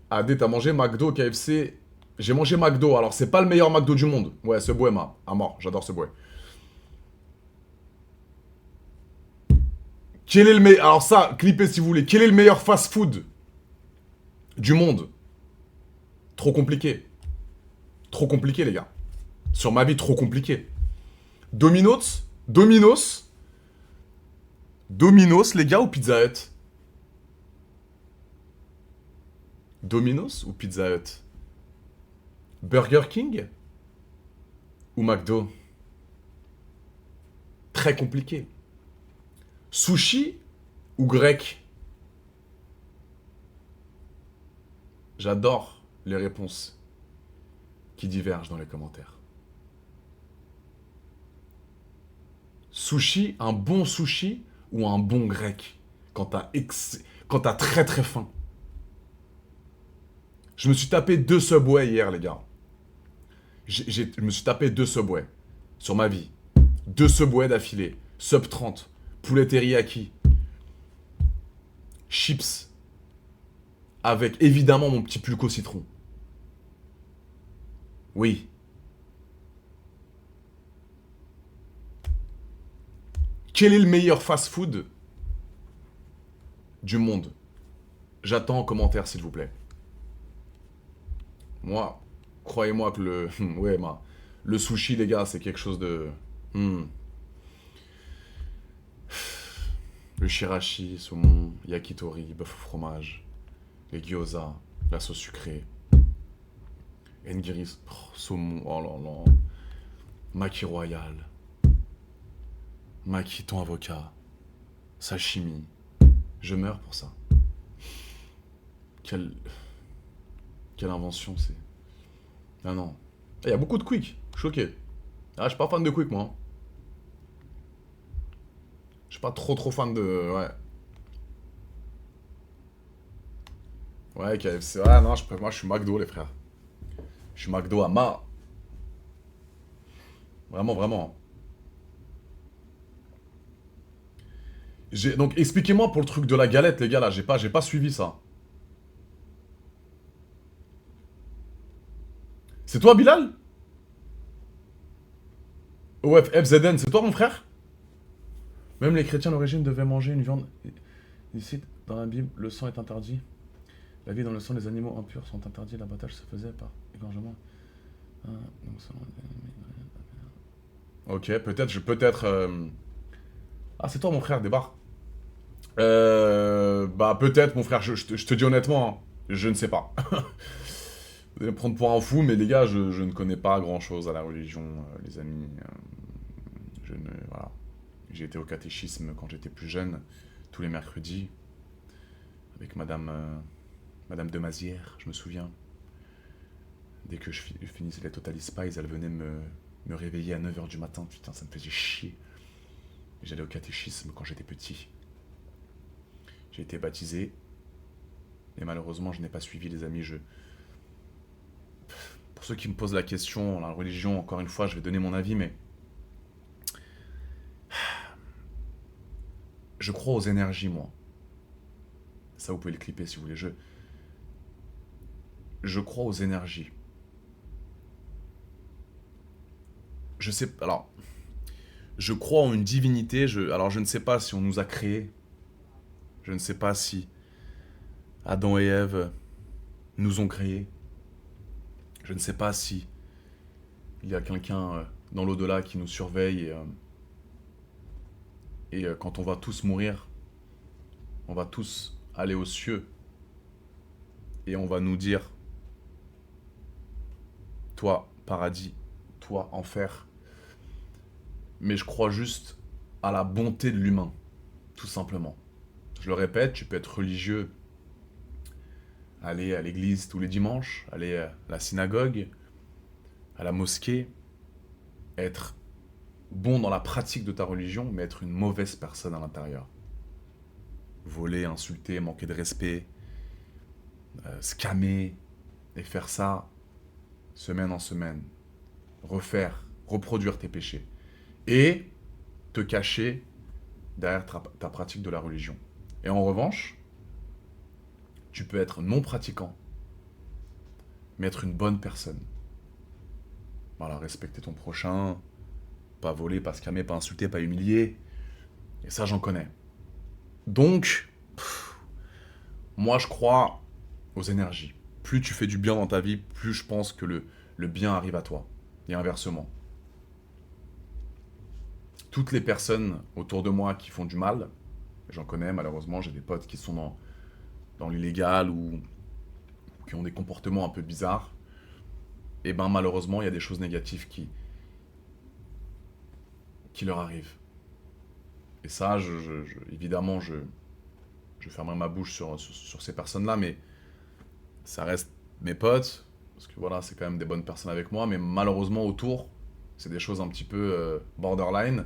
[SPEAKER 1] AD, t'as mangé McDo, KFC. J'ai mangé McDo. Alors, c'est pas le meilleur McDo du monde. Ouais, Subway, à mort. J'adore Subway. Quel est le meilleur... Alors ça, clippez si vous voulez. Quel est le meilleur fast-food du monde? Trop compliqué. Trop compliqué, les gars. Sur ma vie, trop compliqué. Domino's Domino's Domino's, les gars, ou Pizza Hut? Domino's ou Pizza Hut? Burger King ou McDo? Très compliqué. Sushi ou grec? J'adore les réponses qui divergent dans les commentaires. Sushi, un bon sushi ou un bon grec? Quand t'as très très faim. Je me suis tapé 2 Subway hier, les gars. Je me suis tapé 2 Subway sur ma vie. 2 Subway d'affilée. Sub 30. Poulet teriyaki. Chips. Avec évidemment mon petit pulco citron. Oui. Quel est le meilleur fast-food du monde? J'attends en commentaire, s'il vous plaît. Moi, croyez-moi que ouais, le sushi, les gars, c'est quelque chose de... Hmm. Le shirashi, saumon, yakitori, bœuf au fromage, les gyoza, la sauce sucrée, nigiri, saumon, oh là là, maki royal, maki thon avocat, sashimi. Je meurs pour ça. Quelle invention c'est. Ah non. Il y a beaucoup de quick. Choqué. Ah, je suis pas fan de quick, moi, hein. Je suis pas trop fan de... Ouais. Ouais, KFC. Ouais, non, moi, je suis McDo, les frères. Je suis McDo à ma... Vraiment, vraiment. Donc, expliquez-moi pour le truc de la galette, les gars, là. J'ai pas suivi ça. C'est toi, Bilal? Ouais, FZN, c'est toi, mon frère? Même les chrétiens d'origine devaient manger une viande. Ici, dans la Bible, le sang est interdit. La vie dans le sang des animaux impurs sont interdits. L'abattage se faisait par égorgement. Ah, ok, peut-être. Ah, c'est toi, mon frère, débarque. Bah, peut-être, mon frère, je te dis honnêtement, hein, je ne sais pas. Vous allez me prendre pour un fou, mais les gars, je ne connais pas grand-chose à la religion, les amis. Je ne... Voilà. J'ai été au catéchisme quand j'étais plus jeune, tous les mercredis, avec Madame de Mazières, je me souviens. Dès que je finissais les Total Spies, elle venait me réveiller à 9 h du matin. Putain, ça me faisait chier. J'allais au catéchisme quand j'étais petit. J'ai été baptisé. Et malheureusement, je n'ai pas suivi, les amis. Pour ceux qui me posent la question, la religion, encore une fois, je vais donner mon avis, mais je crois aux énergies, moi. Ça, vous pouvez le clipper si vous voulez. Je crois aux énergies. Je sais... Alors, je crois en une divinité. Alors, je ne sais pas si on nous a créés. Je ne sais pas si Adam et Ève nous ont créés. Je ne sais pas si il y a quelqu'un dans l'au-delà qui nous surveille et quand on va tous mourir, on va tous aller aux cieux et on va nous dire, toi paradis, toi enfer. Mais je crois juste à la bonté de l'humain, tout simplement. Je le répète, tu peux être religieux, aller à l'église tous les dimanches, aller à la synagogue, à la mosquée, être bon dans la pratique de ta religion, mais être une mauvaise personne à l'intérieur. Voler, insulter, manquer de respect, scammer, et faire ça semaine en semaine. Reproduire tes péchés. Et te cacher derrière ta pratique de la religion. Et en revanche, tu peux être non pratiquant, mais être une bonne personne. Voilà, respecter ton prochain, pas voler, pas scammer, pas insulter, pas humilier. Et ça, j'en connais. Donc, moi, je crois aux énergies. Plus tu fais du bien dans ta vie, plus je pense que le bien arrive à toi. Et inversement. Toutes les personnes autour de moi qui font du mal, j'en connais malheureusement, j'ai des potes qui sont dans l'illégal ou qui ont des comportements un peu bizarres, et ben malheureusement, il y a des choses négatives qui leur arrivent. Et ça, évidemment, je fermerai ma bouche sur ces personnes-là, mais ça reste mes potes, parce que voilà, c'est quand même des bonnes personnes avec moi, mais malheureusement, autour, c'est des choses un petit peu borderline,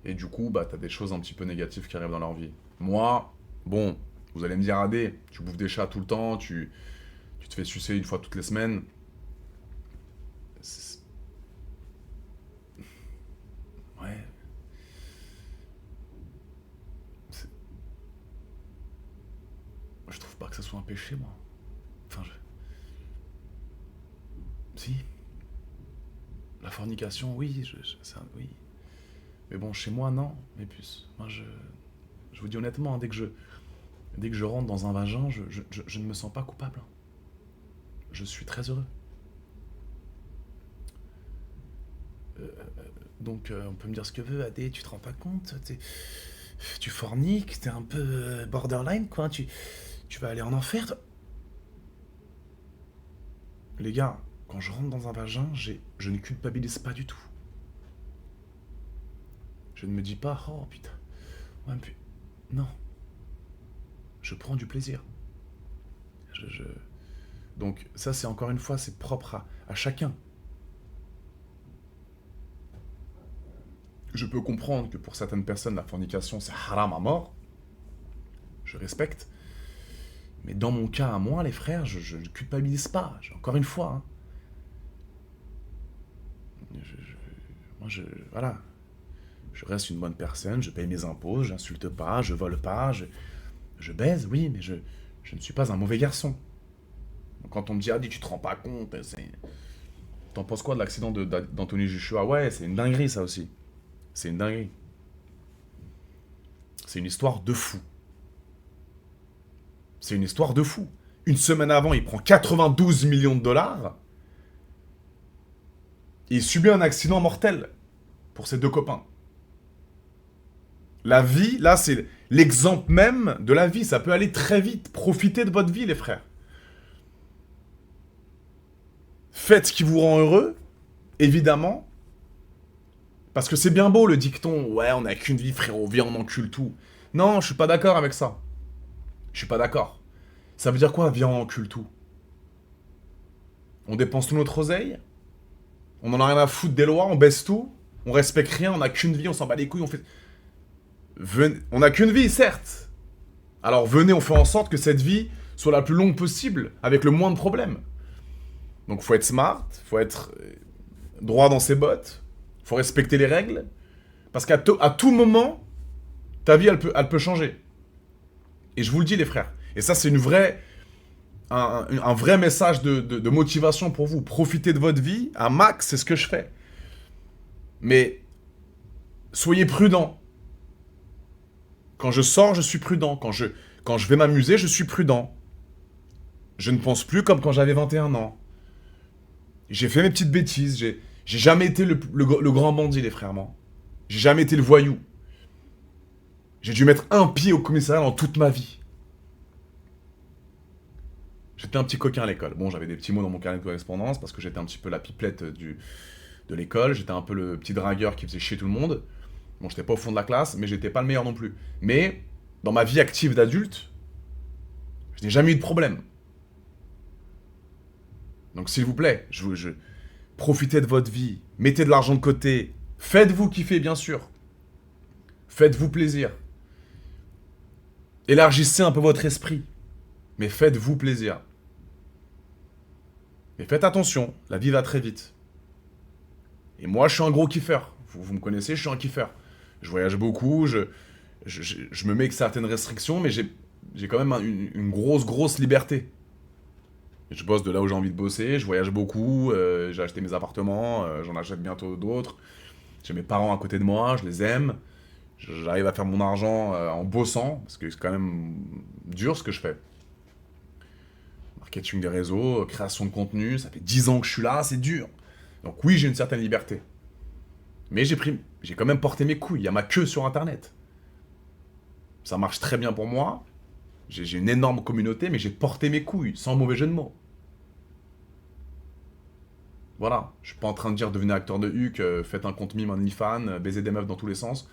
[SPEAKER 1] et du coup, bah, t'as des choses un petit peu négatives qui arrivent dans leur vie. Moi, bon, vous allez me dire, Adé, tu bouffes des chats tout le temps, tu te fais sucer une fois toutes les semaines. C'est- Ouais, c'est- je trouve pas que ça soit un péché, moi. Enfin, si, la fornication, oui, oui. Mais bon, chez moi, non, mes puces. Moi, je vous dis honnêtement, hein, dès que je rentre dans un vagin, je ne me sens pas coupable, hein. Je suis très heureux. Donc, on peut me dire ce que veut, Adé, tu te rends pas compte, tu forniques, t'es un peu borderline, quoi. Tu vas aller en enfer, toi. Les gars, quand je rentre dans un vagin, je ne culpabilise pas du tout. Je ne me dis pas, oh putain, ouais, non, je prends du plaisir. Je- je- Donc ça, c'est encore une fois, c'est propre à chacun. Je peux comprendre que pour certaines personnes, la fornication, c'est haram à mort. Je respecte. Mais dans mon cas à moi, les frères, je ne culpabilise pas. Encore une fois, hein. Je- je- moi, voilà. Je reste une bonne personne, je paye mes impôts, j'insulte pas, je vole pas, je baise, oui, mais je ne suis pas un mauvais garçon. Donc quand on me dit, ah, dis, tu te rends pas compte, t'en penses quoi de l'accident d'Anthony Joshua? Ouais, c'est une dinguerie, ça aussi. C'est une dinguerie. C'est une histoire de fou. C'est une histoire de fou. Une semaine avant, il prend 92 millions de dollars et il subit un accident mortel pour ses deux copains. La vie, là, c'est l'exemple même de la vie. Ça peut aller très vite. Profitez de votre vie, les frères. Faites ce qui vous rend heureux, évidemment. Parce que c'est bien beau le dicton, ouais, on n'a qu'une vie, frérot, viens, on encule tout. Non, je suis pas d'accord avec ça. Je suis pas d'accord. Ça veut dire quoi, viens, on encule tout? On dépense tout notre oseille? On en a rien à foutre des lois, on baisse tout? On respecte rien, on n'a qu'une vie, on s'en bat les couilles, on fait... On n'a qu'une vie, certes. Alors venez, on fait en sorte que cette vie soit la plus longue possible, avec le moins de problèmes. Donc faut être smart, faut être droit dans ses bottes, faut respecter les règles, parce qu'à tout moment, ta vie, elle peut changer. Et je vous le dis, les frères. Et ça, c'est un vrai message de motivation pour vous. Profitez de votre vie, un max, c'est ce que je fais. Mais soyez prudents. Quand je sors, je suis prudent. Quand je vais m'amuser, je suis prudent. Je ne pense plus comme quand j'avais 21 ans. J'ai fait mes petites bêtises. J'ai jamais été le grand bandit, les frères, moi. J'ai jamais été le voyou. J'ai dû mettre un pied au commissariat dans toute ma vie. J'étais un petit coquin à l'école. Bon, j'avais des petits mots dans mon carnet de correspondance parce que j'étais un petit peu la pipelette de l'école. J'étais un peu le petit dragueur qui faisait chier tout le monde. Bon, j'étais pas au fond de la classe, mais j'étais pas le meilleur non plus. Mais dans ma vie active d'adulte, je n'ai jamais eu de problème. Donc s'il vous plaît, profitez de votre vie, mettez de l'argent de côté, faites-vous kiffer bien sûr, faites-vous plaisir, élargissez un peu votre esprit, mais faites-vous plaisir. Mais faites attention, la vie va très vite. Et moi, je suis un gros kiffeur. Vous me connaissez, je suis un kiffeur. Je voyage beaucoup, je me mets avec certaines restrictions, mais j'ai quand même une grosse liberté. Je bosse de là où j'ai envie de bosser, je voyage beaucoup, j'ai acheté mes appartements, j'en achète bientôt d'autres. J'ai mes parents à côté de moi, je les aime. J'arrive à faire mon argent en bossant, parce que c'est quand même dur ce que je fais. Marketing des réseaux, création de contenu, ça fait 10 ans que je suis là, c'est dur. Donc oui, j'ai une certaine liberté. Mais j'ai quand même porté mes couilles, il y a ma queue sur Internet. Ça marche très bien pour moi, j'ai une énorme communauté, mais j'ai porté mes couilles, sans mauvais jeu de mots. Voilà, je suis pas en train de dire devenez acteur de Huck, faites un compte mime OnlyFans, baisez des meufs dans tous les sens,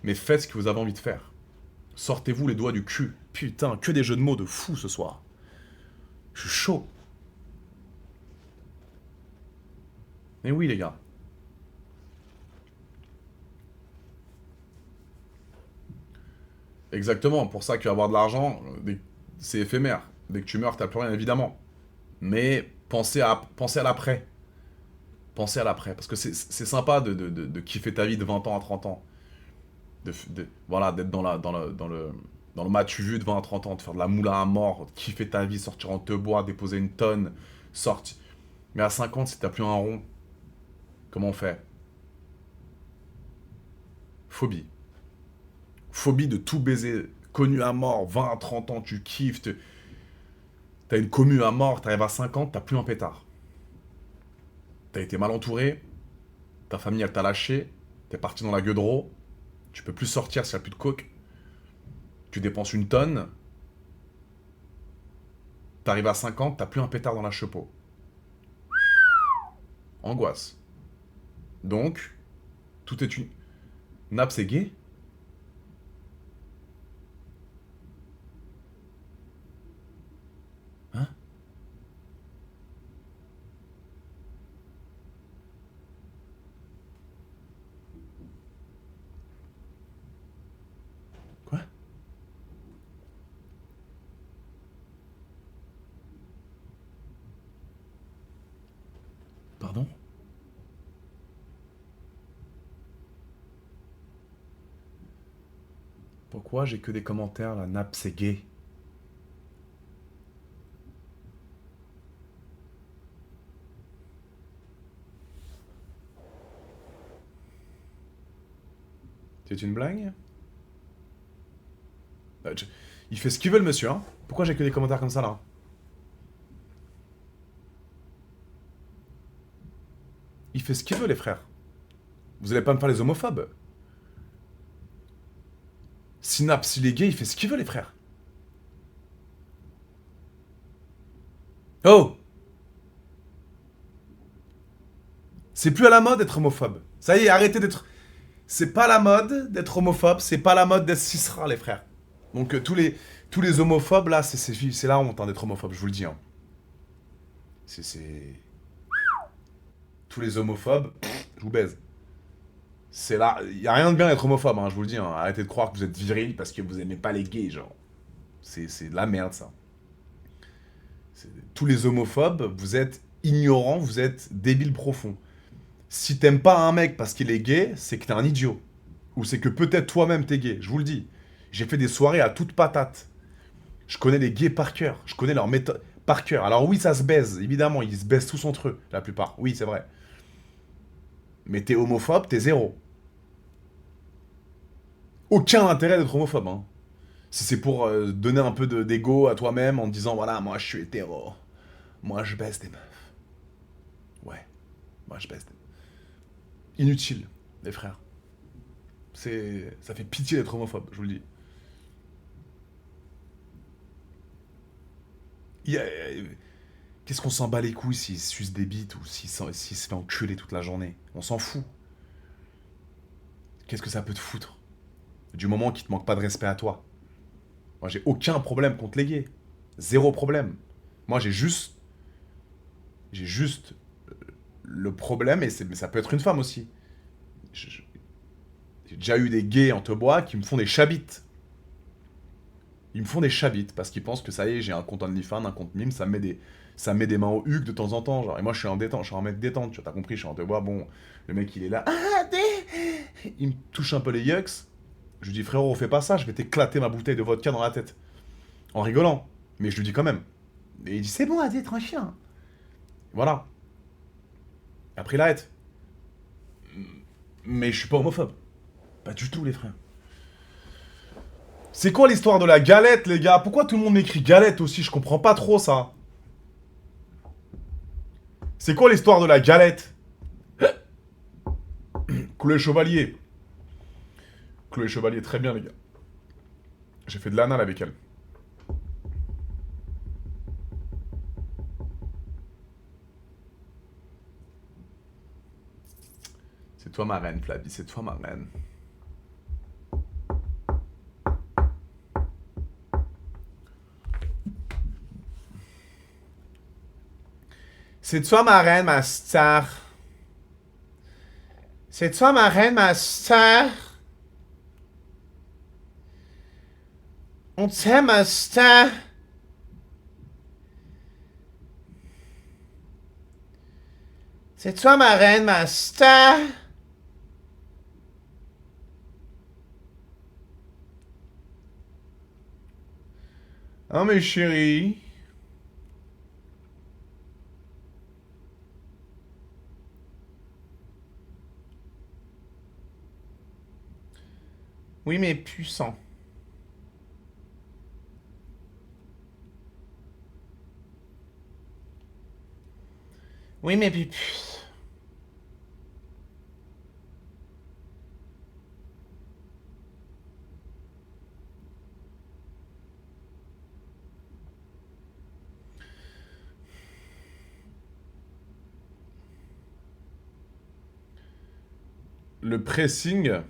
[SPEAKER 1] mais faites ce que vous avez envie de faire. Sortez-vous les doigts du cul. Putain, que des jeux de mots de fou ce soir. Je suis chaud. Mais oui les gars. Exactement, pour ça qu'avoir de l'argent, c'est éphémère. Dès que tu meurs, t'as plus rien évidemment. Mais pensez à l'après. Pensez à l'après. Parce que c'est sympa de kiffer ta vie de 20 ans à 30 ans. Voilà, d'être dans le matu vu de 20 à 30 ans, de faire de la moula à mort, de kiffer ta vie, sortir en te bois, déposer une tonne, sortir. Mais à 50, si t'as plus un rond, comment on fait? Phobie. Phobie de tout baiser, connu à mort, 20 à 30 ans, tu kiffes, t'as une commu à mort, t'arrives à 50, t'as plus un pétard. T'as été mal entouré, ta famille elle t'a lâché, t'es parti dans la gueule de ro, tu peux plus sortir s'il n'y a plus de coke, tu dépenses une tonne, t'arrives à 50, t'as plus un pétard dans la chepeau. Angoisse. Donc, tout est une... Naps c'est gay? Hein? Pardon? Pourquoi j'ai que des commentaires, la nappe, c'est gay? C'est une blague? Il fait ce qu'il veut, le monsieur, hein? Pourquoi j'ai que des commentaires comme ça, là? Il fait ce qu'il veut, les frères. Vous allez pas me faire les homophobes. Synapse, s'il est gay, il fait ce qu'il veut, les frères. Oh! C'est plus à la mode d'être homophobe. Ça y est, arrêtez d'être... C'est pas la mode d'être homophobe, c'est pas la mode d'être cisra, les frères. Donc tous les homophobes, là, c'est la honte hein, d'être homophobe, je vous le dis. Hein. C'est... Tous les homophobes, je vous baise. C'est là... Y a rien de bien d'être homophobe, hein, je vous le dis. Hein. Arrêtez de croire que vous êtes viril parce que vous aimez pas les gays, genre. C'est de la merde, ça. Tous les homophobes, vous êtes ignorants, vous êtes débiles profonds. Si t'aimes pas un mec parce qu'il est gay, c'est que t'es un idiot. Ou c'est que peut-être toi-même t'es gay, je vous le dis. J'ai fait des soirées à toute patate. Je connais les gays par cœur. Je connais leur méthode par cœur. Alors oui, ça se baise, évidemment. Ils se baisent tous entre eux, la plupart. Oui, c'est vrai. Mais t'es homophobe, t'es zéro. Aucun intérêt d'être homophobe. Hein. Si c'est pour donner un peu d'ego à toi-même en te disant, voilà, moi je suis hétéro. Moi je baisse des meufs. Ouais, moi je baisse des meufs. Inutile, les frères. Ça fait pitié d'être homophobe, je vous le dis. Il y a- Qu'est-ce qu'on s'en bat les couilles s'il suce des bites ou s'il se fait enculer toute la journée? On s'en fout. Qu'est-ce que ça peut te foutre? Du moment qu'il te manque pas de respect à toi. Moi, j'ai aucun problème contre les gays. Zéro problème. Moi, J'ai juste le problème, mais ça peut être une femme aussi. J'ai déjà eu des gays en te-bois qui me font des chabites. Ils me font des chabites parce qu'ils pensent que ça y est, j'ai un compte OnlyFans, un compte mime, ça me met des mains au huc de temps en temps. Genre. Et moi, je suis en détente, je suis en mec détente, tu vois, t'as compris, je suis en te-bois, bon, le mec, il est là, il me touche un peu les yucks. Je lui dis, frérot, fais pas ça, je vais t'éclater ma bouteille de vodka dans la tête. En rigolant. Mais je lui dis quand même. Et il dit, c'est bon, Adé, tranquille. Voilà. Après, il arrête. Mais je suis pas homophobe. Pas du tout, les frères. C'est quoi l'histoire de la galette, les gars? Pourquoi tout le monde m'écrit galette aussi? Je comprends pas trop ça. C'est quoi l'histoire de la galette? Chloé Chevalier. Chloé Chevalier, très bien, les gars. J'ai fait de l'anal avec elle. C'est toi ma reine, Flavie, c'est toi ma reine. C'est toi ma reine, ma star. C'est toi ma reine, ma star. On t'aime, ma star. C'est toi ma reine, ma star. Oh mes chéris. Oui, mais puissant. Oui, mais puissant. Le pressing.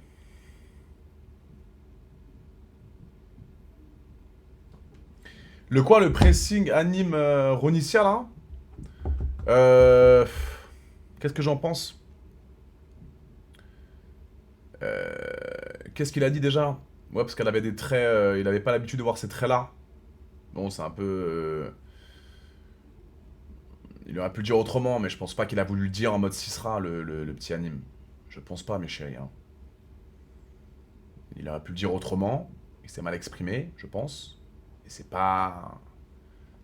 [SPEAKER 1] Le quoi, le pressing anime Ronicia là? Qu'est-ce que j'en pense? Qu'est-ce qu'il a dit déjà? Ouais, parce qu'elle avait des traits. Il avait pas l'habitude de voir ces traits là. Bon, c'est un peu. Il aurait pu le dire autrement, mais je pense pas qu'il a voulu le dire en mode Sisra, le petit anime. Je pense pas, mes chéris. Hein. Il aurait pu le dire autrement. Il s'est mal exprimé, je pense. Et c'est pas...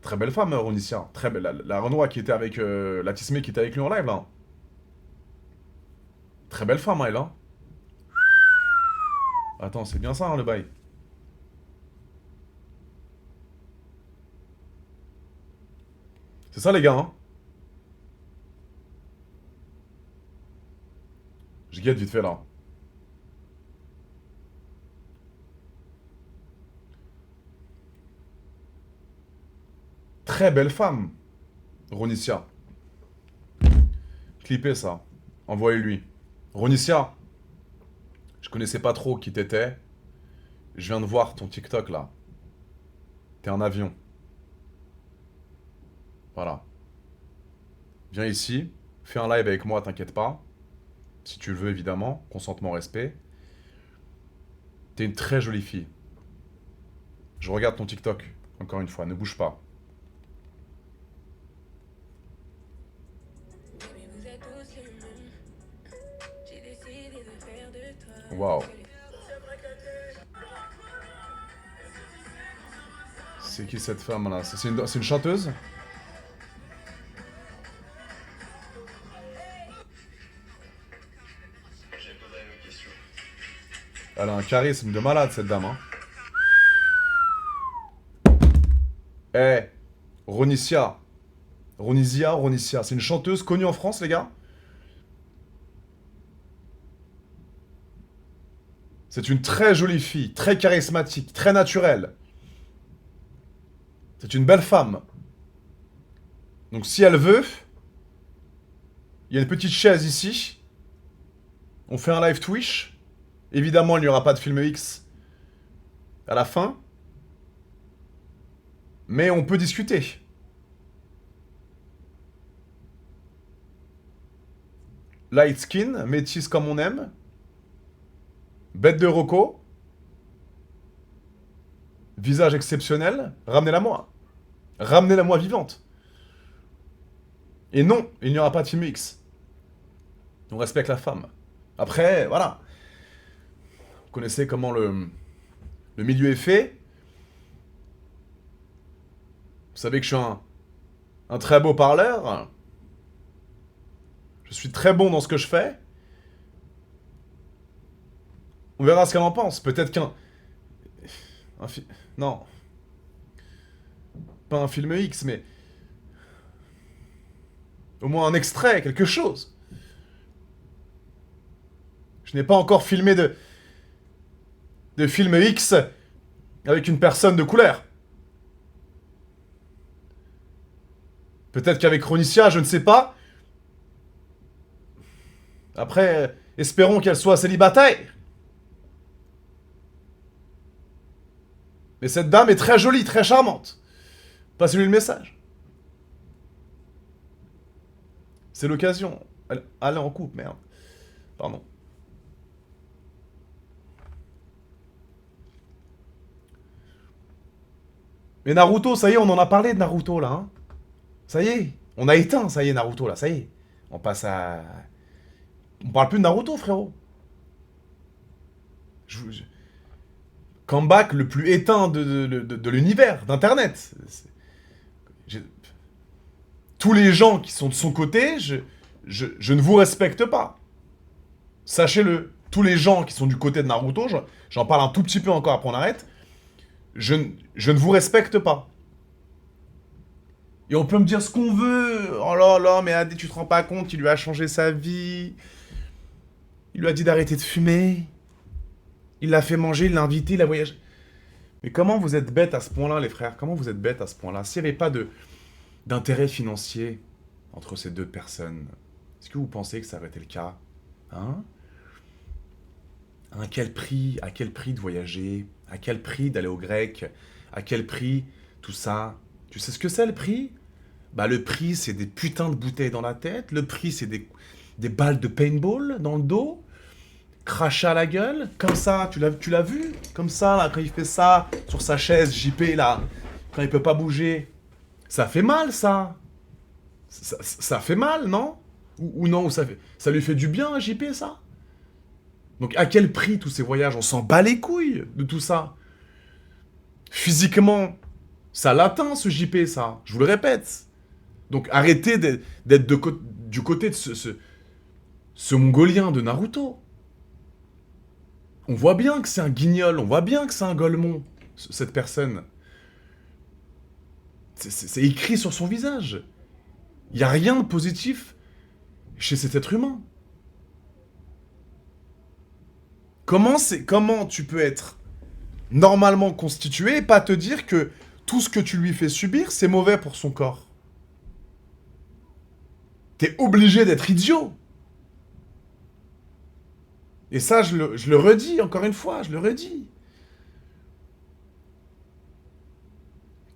[SPEAKER 1] Très belle femme, Ronicia. Très belle. La Renoir qui était avec... la Tismé qui était avec lui en live, là. Très belle femme, elle, hein. Attends, c'est bien ça, hein, le bail. C'est ça, les gars, hein. Je guette vite fait, là. Très belle femme, Ronicia. Clippez ça. Envoyez-lui. Ronicia, je connaissais pas trop qui t'étais. Je viens de voir ton TikTok, là. T'es en avion. Voilà. Viens ici. Fais un live avec moi, t'inquiète pas. Si tu le veux, évidemment. Consentement, respect. T'es une très jolie fille. Je regarde ton TikTok. Encore une fois, ne bouge pas. Waouh. C'est qui cette femme là? C'est une chanteuse? Elle a un charisme de malade cette dame. Hein. Eh, Ronicia. Ronicia. C'est une chanteuse connue en France, les gars? C'est une très jolie fille, très charismatique, très naturelle. C'est une belle femme. Donc si elle veut, il y a une petite chaise ici. On fait un live Twitch. Évidemment, il n'y aura pas de film X à la fin. Mais on peut discuter. Light skin, métisse comme on aime. Bête de Rocco. Visage exceptionnel. Ramenez-la moi. Ramenez-la moi vivante. Et non, il n'y aura pas de film X. On respecte la femme. Après, voilà. Vous connaissez comment le milieu est fait. Vous savez que je suis un très beau parleur. Je suis très bon dans ce que je fais. On verra ce qu'elle en pense. Peut-être non. Pas un film X, mais... Au moins un extrait, quelque chose. Je n'ai pas encore filmé de film X avec une personne de couleur. Peut-être qu'avec Ronicia, je ne sais pas. Après, espérons qu'elle soit célibataire. Mais cette dame est très jolie, très charmante. Passez-lui le message. C'est l'occasion. Allez en couple, merde. Pardon. Mais Naruto, ça y est, on en a parlé de Naruto, là. Hein. Ça y est. On a éteint, ça y est, Naruto, là. Ça y est. On passe à... On parle plus de Naruto, frérot. Comeback le plus éteint de l'univers, d'Internet. Tous les gens qui sont de son côté, je ne vous respecte pas. Sachez-le. Tous les gens qui sont du côté de Naruto, j'en parle un tout petit peu encore après on arrête, je ne vous respecte pas. Et on peut me dire ce qu'on veut. Oh là là, mais Adé, tu te rends pas compte, il lui a changé sa vie. Il lui a dit d'arrêter de fumer. Il l'a fait manger, il l'a invité, il a voyagé. Mais comment vous êtes bêtes à ce point-là, les frères? Comment vous êtes bêtes à ce point-là? S'il n'y avait pas d'intérêt financier entre ces deux personnes, est-ce que vous pensez que ça aurait été le cas? Hein? À quel prix de voyager? À quel prix d'aller au grec? À quel prix tout ça? Tu sais ce que c'est le prix? Bah le prix c'est des putains de bouteilles dans la tête, le prix c'est des balles de paintball dans le dos, crachat à la gueule, comme ça, tu l'as vu? Comme ça là, quand il fait ça sur sa chaise JP là, quand il peut pas bouger. Ça fait mal ça. Ça fait mal, non? Ou non, ça lui fait du bien à JP, ça? Donc à quel prix tous ces voyages? On s'en bat les couilles de tout ça. Physiquement, ça l'atteint ce JP, ça. Je vous le répète. Donc arrêtez d'être du côté de ce Mongolien de Naruto. On voit bien que c'est un guignol, on voit bien que c'est un golemon, cette personne. C'est écrit sur son visage. Il n'y a rien de positif chez cet être humain. Comment tu peux être normalement constitué et pas te dire que tout ce que tu lui fais subir, c'est mauvais pour son corps? T'es obligé d'être idiot. Et ça, je le redis, encore une fois, je le redis.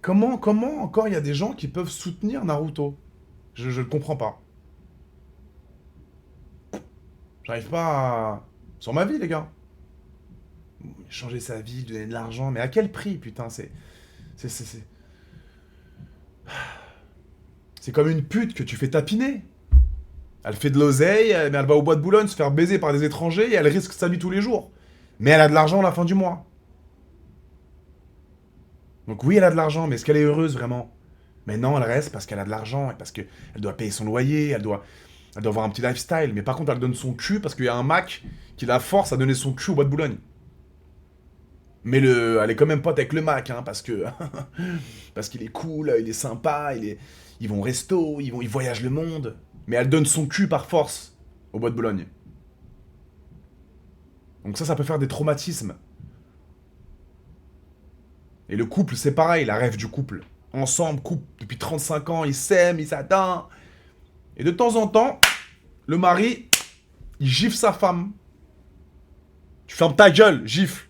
[SPEAKER 1] Comment encore il y a des gens qui peuvent soutenir Naruto? Je ne comprends pas. J'arrive pas à... Sur ma vie, les gars. Changer sa vie, donner de l'argent, mais à quel prix, putain, c'est comme une pute que tu fais tapiner. Elle fait de l'oseille, mais elle va au bois de Boulogne se faire baiser par des étrangers et elle risque sa vie tous les jours. Mais elle a de l'argent à la fin du mois. Donc oui, elle a de l'argent, mais est-ce qu'elle est heureuse vraiment? Mais non, elle reste parce qu'elle a de l'argent et parce qu'elle doit payer son loyer, elle doit avoir un petit lifestyle. Mais par contre, elle donne son cul parce qu'il y a un Mac qui la force à donner son cul au bois de Boulogne. Mais elle est quand même pote avec le Mac, hein, parce que parce qu'il est cool, il est sympa, ils vont au resto, ils voyagent le monde. Mais elle donne son cul par force au bois de Boulogne. Donc ça peut faire des traumatismes. Et le couple, c'est pareil, la rêve du couple. Ensemble, couple, depuis 35 ans, ils s'aiment, ils s'attendent. Et de temps en temps, le mari, il gifle sa femme. Tu fermes ta gueule, gifle.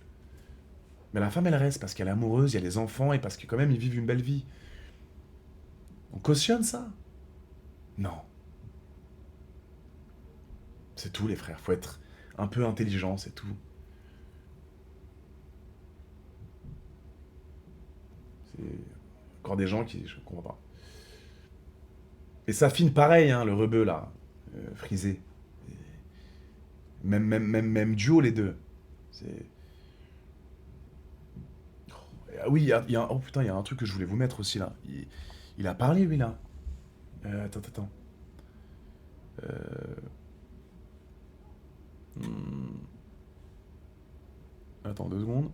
[SPEAKER 1] Mais la femme, elle reste parce qu'elle est amoureuse, il y a les enfants et parce que quand même, ils vivent une belle vie. On cautionne ça? Non. C'est tout, les frères. Faut être un peu intelligent, c'est tout. C'est encore des gens qui... Je comprends pas. Et ça fine pareil, hein, le rebeu, là. Frisé. Même duo, les deux. C'est... Ah oui, oh putain, il y a un truc que je voulais vous mettre aussi, là. Il a parlé, lui, là. Attends. Euh... hmm. Attends, 2 secondes.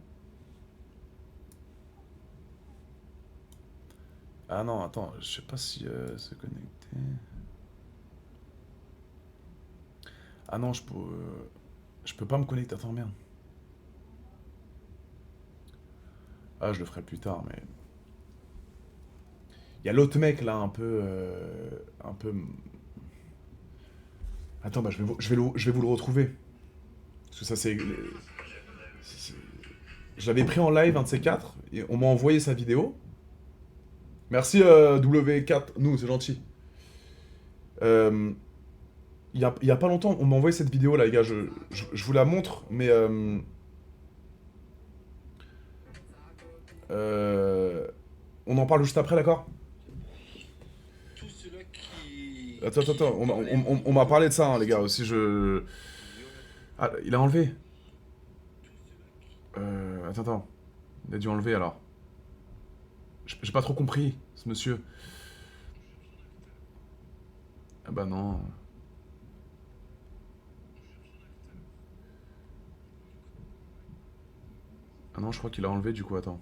[SPEAKER 1] Ah non, attends, je sais pas si se connecter. Ah non, je peux pas me connecter. Attends, merde. Ah, je le ferai plus tard, mais... Il y a l'autre mec, là, un peu... Attends, bah, je vais vous le retrouver. Parce que ça, c'est- Je l'avais pris en live, un de ces quatre, et on m'a envoyé sa vidéo. Merci W4, nous, c'est gentil. Euh, il y a pas longtemps, on m'a envoyé cette vidéo là, les gars. Je vous la montre, mais euh, on en parle juste après, d'accord? Attends, on m'a parlé de ça, hein, les gars, aussi. Ah, il a enlevé. Attends. Il a dû enlever alors. J'ai pas trop compris, ce monsieur. Ah bah non. Ah non, je crois qu'il a enlevé du coup, attends.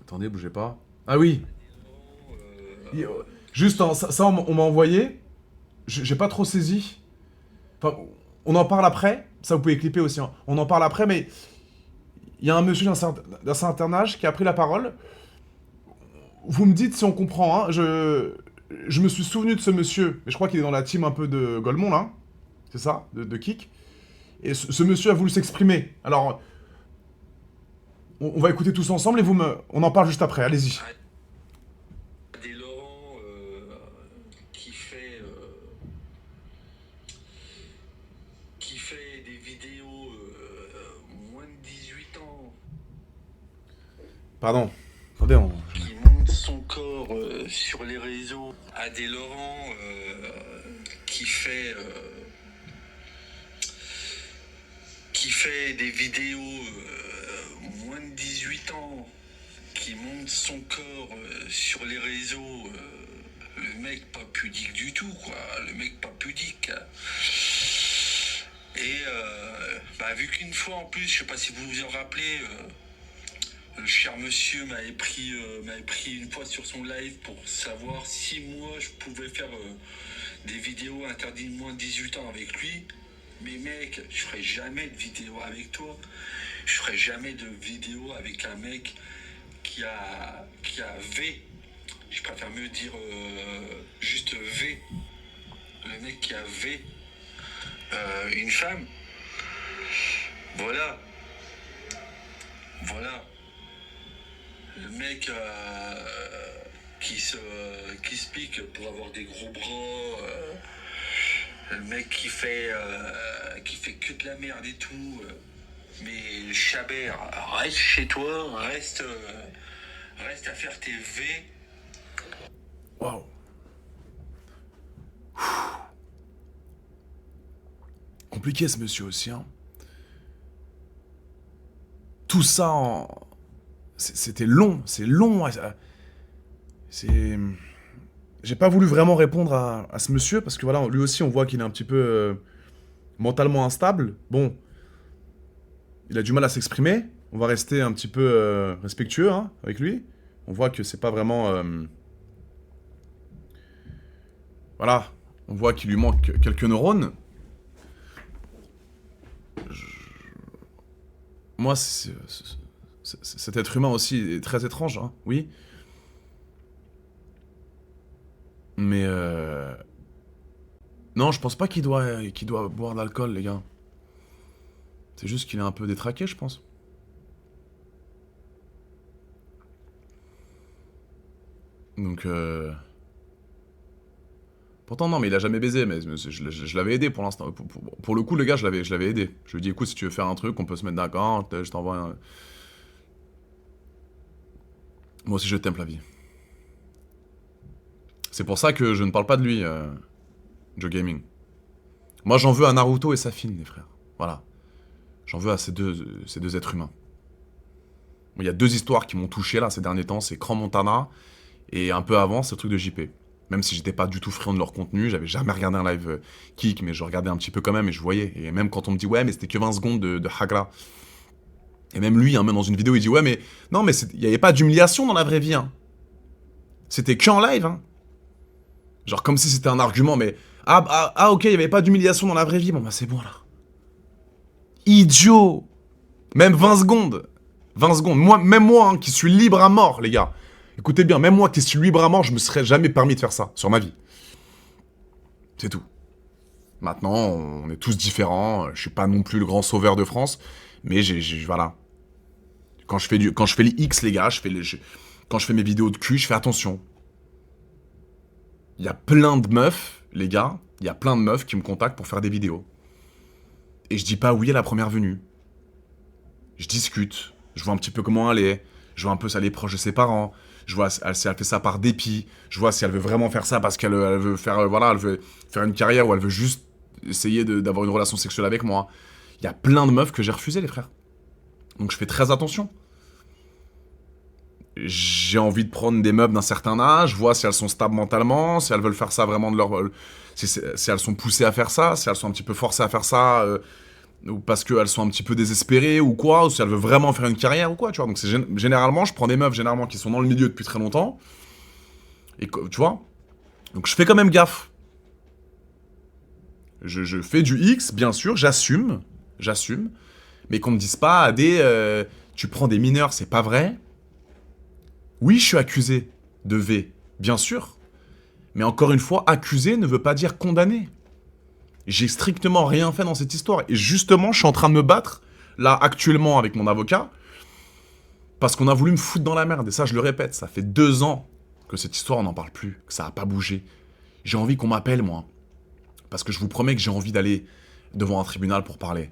[SPEAKER 1] Attendez, bougez pas. Ah oui. Il- Juste, hein, ça, on m'a envoyé. J'ai pas trop saisi. Enfin, on en parle après. Ça, vous pouvez clipper aussi, hein. On en parle après, mais il y a un monsieur d'un certain âge qui a pris la parole. Vous me dites si on comprend, hein. Je me suis souvenu de ce monsieur, mais je crois qu'il est dans la team un peu de Golemon, là. C'est ça, de Kik. Et ce monsieur a voulu s'exprimer. Alors, on va écouter tous ensemble et on en parle juste après. Allez-y.
[SPEAKER 2] Des Laurent qui fait des vidéos moins de 18 ans,
[SPEAKER 1] Pardon. Attendez,
[SPEAKER 2] qui monte son corps sur les réseaux. Adé Laurent qui fait des vidéos moins de 18 ans, qui monte son corps sur les réseaux. Le mec pas pudique du tout, quoi. Le mec pas pudique. Et vu qu'une fois en plus, je sais pas si vous vous en rappelez, le cher monsieur m'avait pris une fois sur son live pour savoir si moi je pouvais faire des vidéos interdites moins de 18 ans avec lui. Mais mec, je ferai jamais de vidéo avec toi. Je ferai jamais de vidéo avec un mec qui a V. Je préfère mieux dire juste V. Le mec qui a V. Une femme. Voilà. Le mec qui se pique pour avoir des gros bras. Le mec qui fait que de la merde et tout. Mais Chabert, reste chez toi, reste à faire tes V.
[SPEAKER 1] Waouh. Compliqué ce monsieur aussi, hein. Tout ça en... C'était long, c'est long. C'est... J'ai pas voulu vraiment répondre à ce monsieur, parce que voilà, lui aussi, on voit qu'il est un petit peu mentalement instable. Bon, il a du mal à s'exprimer. On va rester un petit peu respectueux hein, avec lui. On voit que c'est pas vraiment... Voilà, on voit qu'il lui manque quelques neurones. Moi, cet être humain aussi est très étrange, hein, oui. Mais non, je pense pas qu'il doit boire de l'alcool, les gars. C'est juste qu'il est un peu détraqué, je pense. Donc pourtant, non, mais il a jamais baisé, mais je l'avais aidé pour l'instant. Pour le coup, le gars, je l'avais aidé. Je lui ai dit, écoute, si tu veux faire un truc, on peut se mettre d'accord, je t'envoie un... Moi aussi, je t'aime, la vie. C'est pour ça que je ne parle pas de lui, Joe Gaming. Moi, j'en veux à Naruto et Safin, les frères. Voilà. J'en veux à ces deux êtres humains. Il y a deux histoires qui m'ont touché, là, ces derniers temps. C'est Cran Montana, et un peu avant, c'est le truc de JP. Même si j'étais pas du tout friand de leur contenu, j'avais jamais regardé un live kick, mais je regardais un petit peu quand même et je voyais. Et même quand on me dit ouais, mais c'était que 20 secondes de Hagra. Et même lui, hein, même dans une vidéo, il dit ouais, mais non, mais il y avait pas d'humiliation dans la vraie vie. Hein. C'était que en live. Hein. Genre comme si c'était un argument, mais ok, il y avait pas d'humiliation dans la vraie vie. Bon bah c'est bon là. Idiot. Même 20 secondes. 20 secondes. Même moi, hein, qui suis libre à mort, les gars. Écoutez bien, même moi qui suis libre à mort, je me serais jamais permis de faire ça, sur ma vie. C'est tout. Maintenant, on est tous différents, je suis pas non plus le grand sauveur de France, mais voilà. Quand je fais les X, les gars, quand je fais mes vidéos de cul, je fais attention. Il y a plein de meufs, les gars, il y a plein de meufs qui me contactent pour faire des vidéos. Et je dis pas oui à la première venue. Je discute, je vois un petit peu comment elle est, je vois un peu si elle est proche de ses parents, je vois si elle fait ça par dépit, je vois si elle veut vraiment faire ça parce qu'elle veut faire, elle veut faire une carrière ou elle veut juste essayer d'avoir une relation sexuelle avec moi. Il y a plein de meufs que j'ai refusées, les frères. Donc je fais très attention. J'ai envie de prendre des meufs d'un certain âge, vois si elles sont stables mentalement, si elles veulent faire ça vraiment de leur... Si elles sont poussées à faire ça, si elles sont un petit peu forcées à faire ça... ou parce qu'elles sont un petit peu désespérées ou quoi, ou si elles veulent vraiment faire une carrière ou quoi, tu vois. Donc généralement, je prends des meufs généralement qui sont dans le milieu depuis très longtemps, et tu vois. Donc je fais quand même gaffe. Je fais du X, bien sûr, j'assume, mais qu'on me dise pas, tu prends des mineurs, c'est pas vrai. Oui, je suis accusé de V, bien sûr, mais encore une fois, accusé ne veut pas dire condamné. J'ai strictement rien fait dans cette histoire. Et justement, je suis en train de me battre, là, actuellement, avec mon avocat, parce qu'on a voulu me foutre dans la merde. Et ça, je le répète, ça fait 2 ans que cette histoire, on n'en parle plus, que ça n'a pas bougé. J'ai envie qu'on m'appelle, moi. Parce que je vous promets que j'ai envie d'aller devant un tribunal pour parler.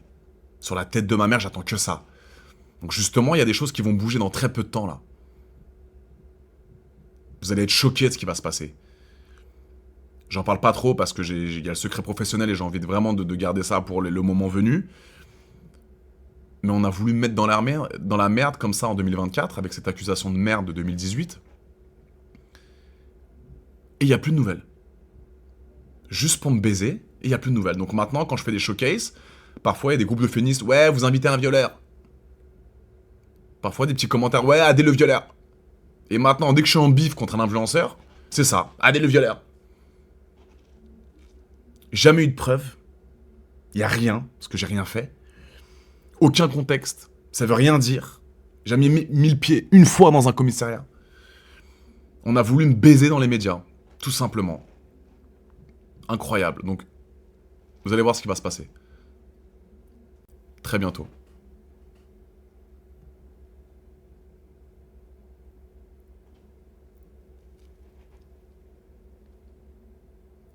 [SPEAKER 1] Sur la tête de ma mère, j'attends que ça. Donc justement, il y a des choses qui vont bouger dans très peu de temps, là. Vous allez être choqués de ce qui va se passer. J'en parle pas trop parce que il y a le secret professionnel et j'ai envie vraiment de garder ça pour le moment venu. Mais on a voulu me mettre dans la merde comme ça en 2024 avec cette accusation de merde de 2018. Et il n'y a plus de nouvelles. Juste pour me baiser, et il n'y a plus de nouvelles. Donc maintenant, quand je fais des showcases, parfois il y a des groupes de féministes, ouais, vous invitez un violeur. Parfois des petits commentaires, ouais, Adé le violeur. Et maintenant, dès que je suis en bif contre un influenceur, c'est ça, Adé le violeur. Jamais eu de preuves. Il n'y a rien, parce que j'ai rien fait. Aucun contexte. Ça veut rien dire. J'ai jamais mis le pied une fois dans un commissariat. On a voulu me baiser dans les médias. Tout simplement. Incroyable. Donc, vous allez voir ce qui va se passer. Très bientôt.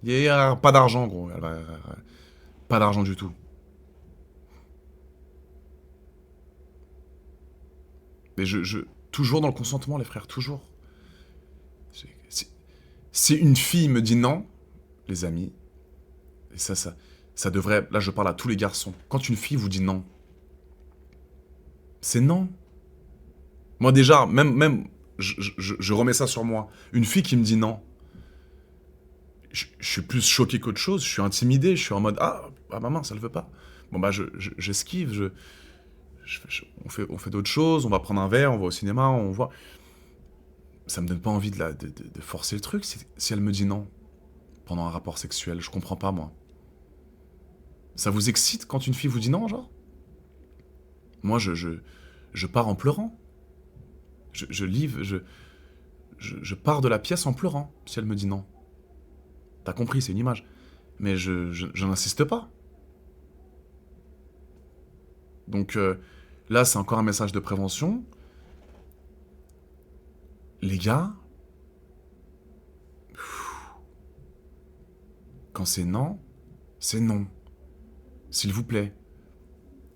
[SPEAKER 1] Il n'y a pas d'argent, gros. Pas d'argent du tout. Mais toujours dans le consentement, les frères, toujours. Si une fille me dit non, les amis, et ça devrait... Là, je parle à tous les garçons. Quand une fille vous dit non, c'est non. Moi, déjà, même je remets ça sur moi. Une fille qui me dit non, je suis plus choqué qu'autre chose. Je suis intimidé. Je suis en mode, ah maman, ça le veut pas. Bon, bah, j'esquive. On fait d'autres choses. On va prendre un verre, on va au cinéma, on voit... Ça me donne pas envie de forcer le truc si elle me dit non pendant un rapport sexuel. Je comprends pas, moi. Ça vous excite quand une fille vous dit non, genre? Moi, je pars en pleurant. Je pars de la pièce en pleurant si elle me dit non. T'as compris, c'est une image. Mais je n'insiste pas. Donc là, c'est encore un message de prévention. Les gars, quand c'est non, c'est non. S'il vous plaît.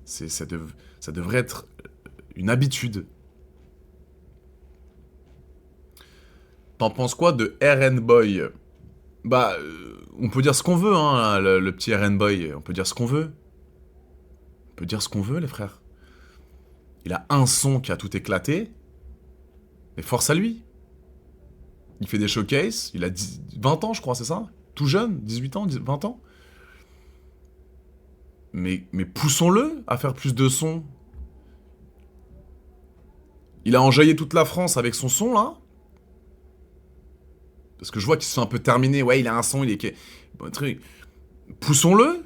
[SPEAKER 1] Ça devrait être une habitude. T'en penses quoi de RN Boy? Bah, on peut dire ce qu'on veut, hein, le petit RN Boy. On peut dire ce qu'on veut. On peut dire ce qu'on veut, les frères. Il a un son qui a tout éclaté. Mais force à lui. Il fait des showcases. Il a 20 ans, je crois, c'est ça? Tout jeune, 18 ans, 20 ans. Mais poussons-le à faire plus de sons. Il a enjaillé toute la France avec son son, là. Parce que je vois qu'il se fait un peu terminer. Ouais, il a un son, il est... Bon, truc. Poussons-le.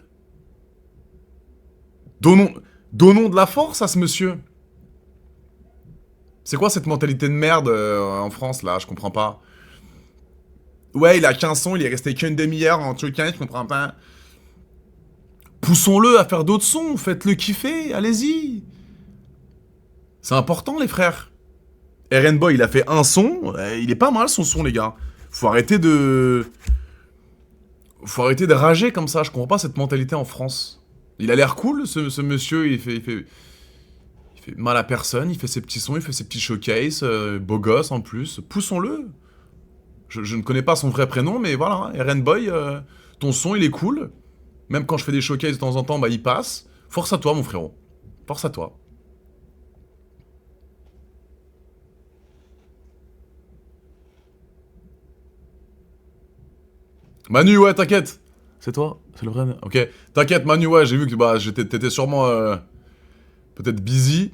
[SPEAKER 1] Donnons de la force à ce monsieur. C'est quoi cette mentalité de merde en France, là? Je comprends pas. Ouais, il a qu'un son, il est resté qu'une demi-heure en truc, je comprends pas. Poussons-le à faire d'autres sons, faites-le kiffer, allez-y. C'est important, les frères. RN Boy, il a fait un son, il est pas mal son son, les gars. Faut arrêter de rager comme ça, je comprends pas cette mentalité en France. Il a l'air cool, ce monsieur, il fait mal à personne, il fait ses petits sons, il fait ses petits showcases, beau gosse en plus. Poussons-le. Je ne connais pas son vrai prénom, mais voilà, RN Boy, ton son, il est cool. Même quand je fais des showcases de temps en temps, bah il passe. Force à toi, mon frérot. Force à toi. Manu, ouais, t'inquiète. C'est toi? C'est le vrai? Ok. T'inquiète, Manu, ouais, j'ai vu que bah, t'étais sûrement peut-être busy.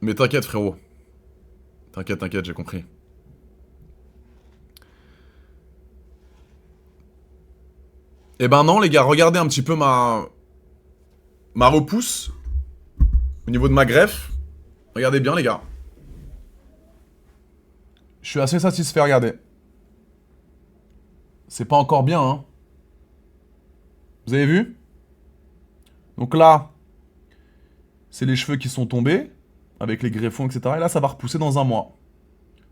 [SPEAKER 1] Mais t'inquiète, frérot. T'inquiète, j'ai compris. Eh ben non, les gars, regardez un petit peu ma repousse. Au niveau de ma greffe. Regardez bien, les gars. Je suis assez satisfait, regardez. C'est pas encore bien, hein. Vous avez vu? Donc là, c'est les cheveux qui sont tombés, avec les greffons, etc. Et là, ça va repousser dans un mois.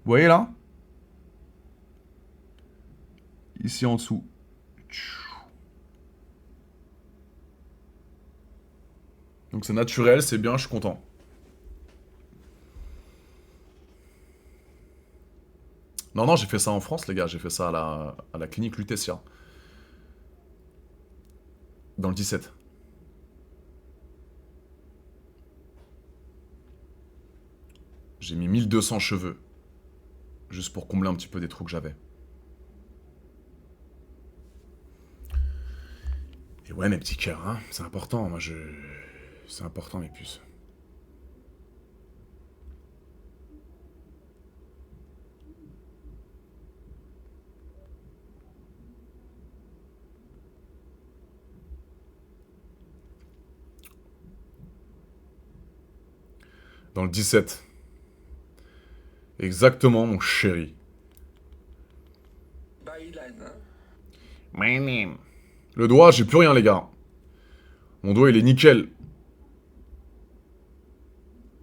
[SPEAKER 1] Vous voyez là? Ici en dessous. Donc c'est naturel, c'est bien, je suis content. Non, non, j'ai fait ça en France, les gars. J'ai fait ça à la clinique Lutetia. Dans le 17. J'ai mis 1200 cheveux. Juste pour combler un petit peu des trous que j'avais. Et ouais, mes petits cœurs, hein. C'est important, moi je... C'est important, mes puces. Dans le 17. Exactement, mon chéri.
[SPEAKER 2] Bailan, hein.
[SPEAKER 1] My name. Le doigt, j'ai plus rien, les gars. Mon doigt, il est nickel.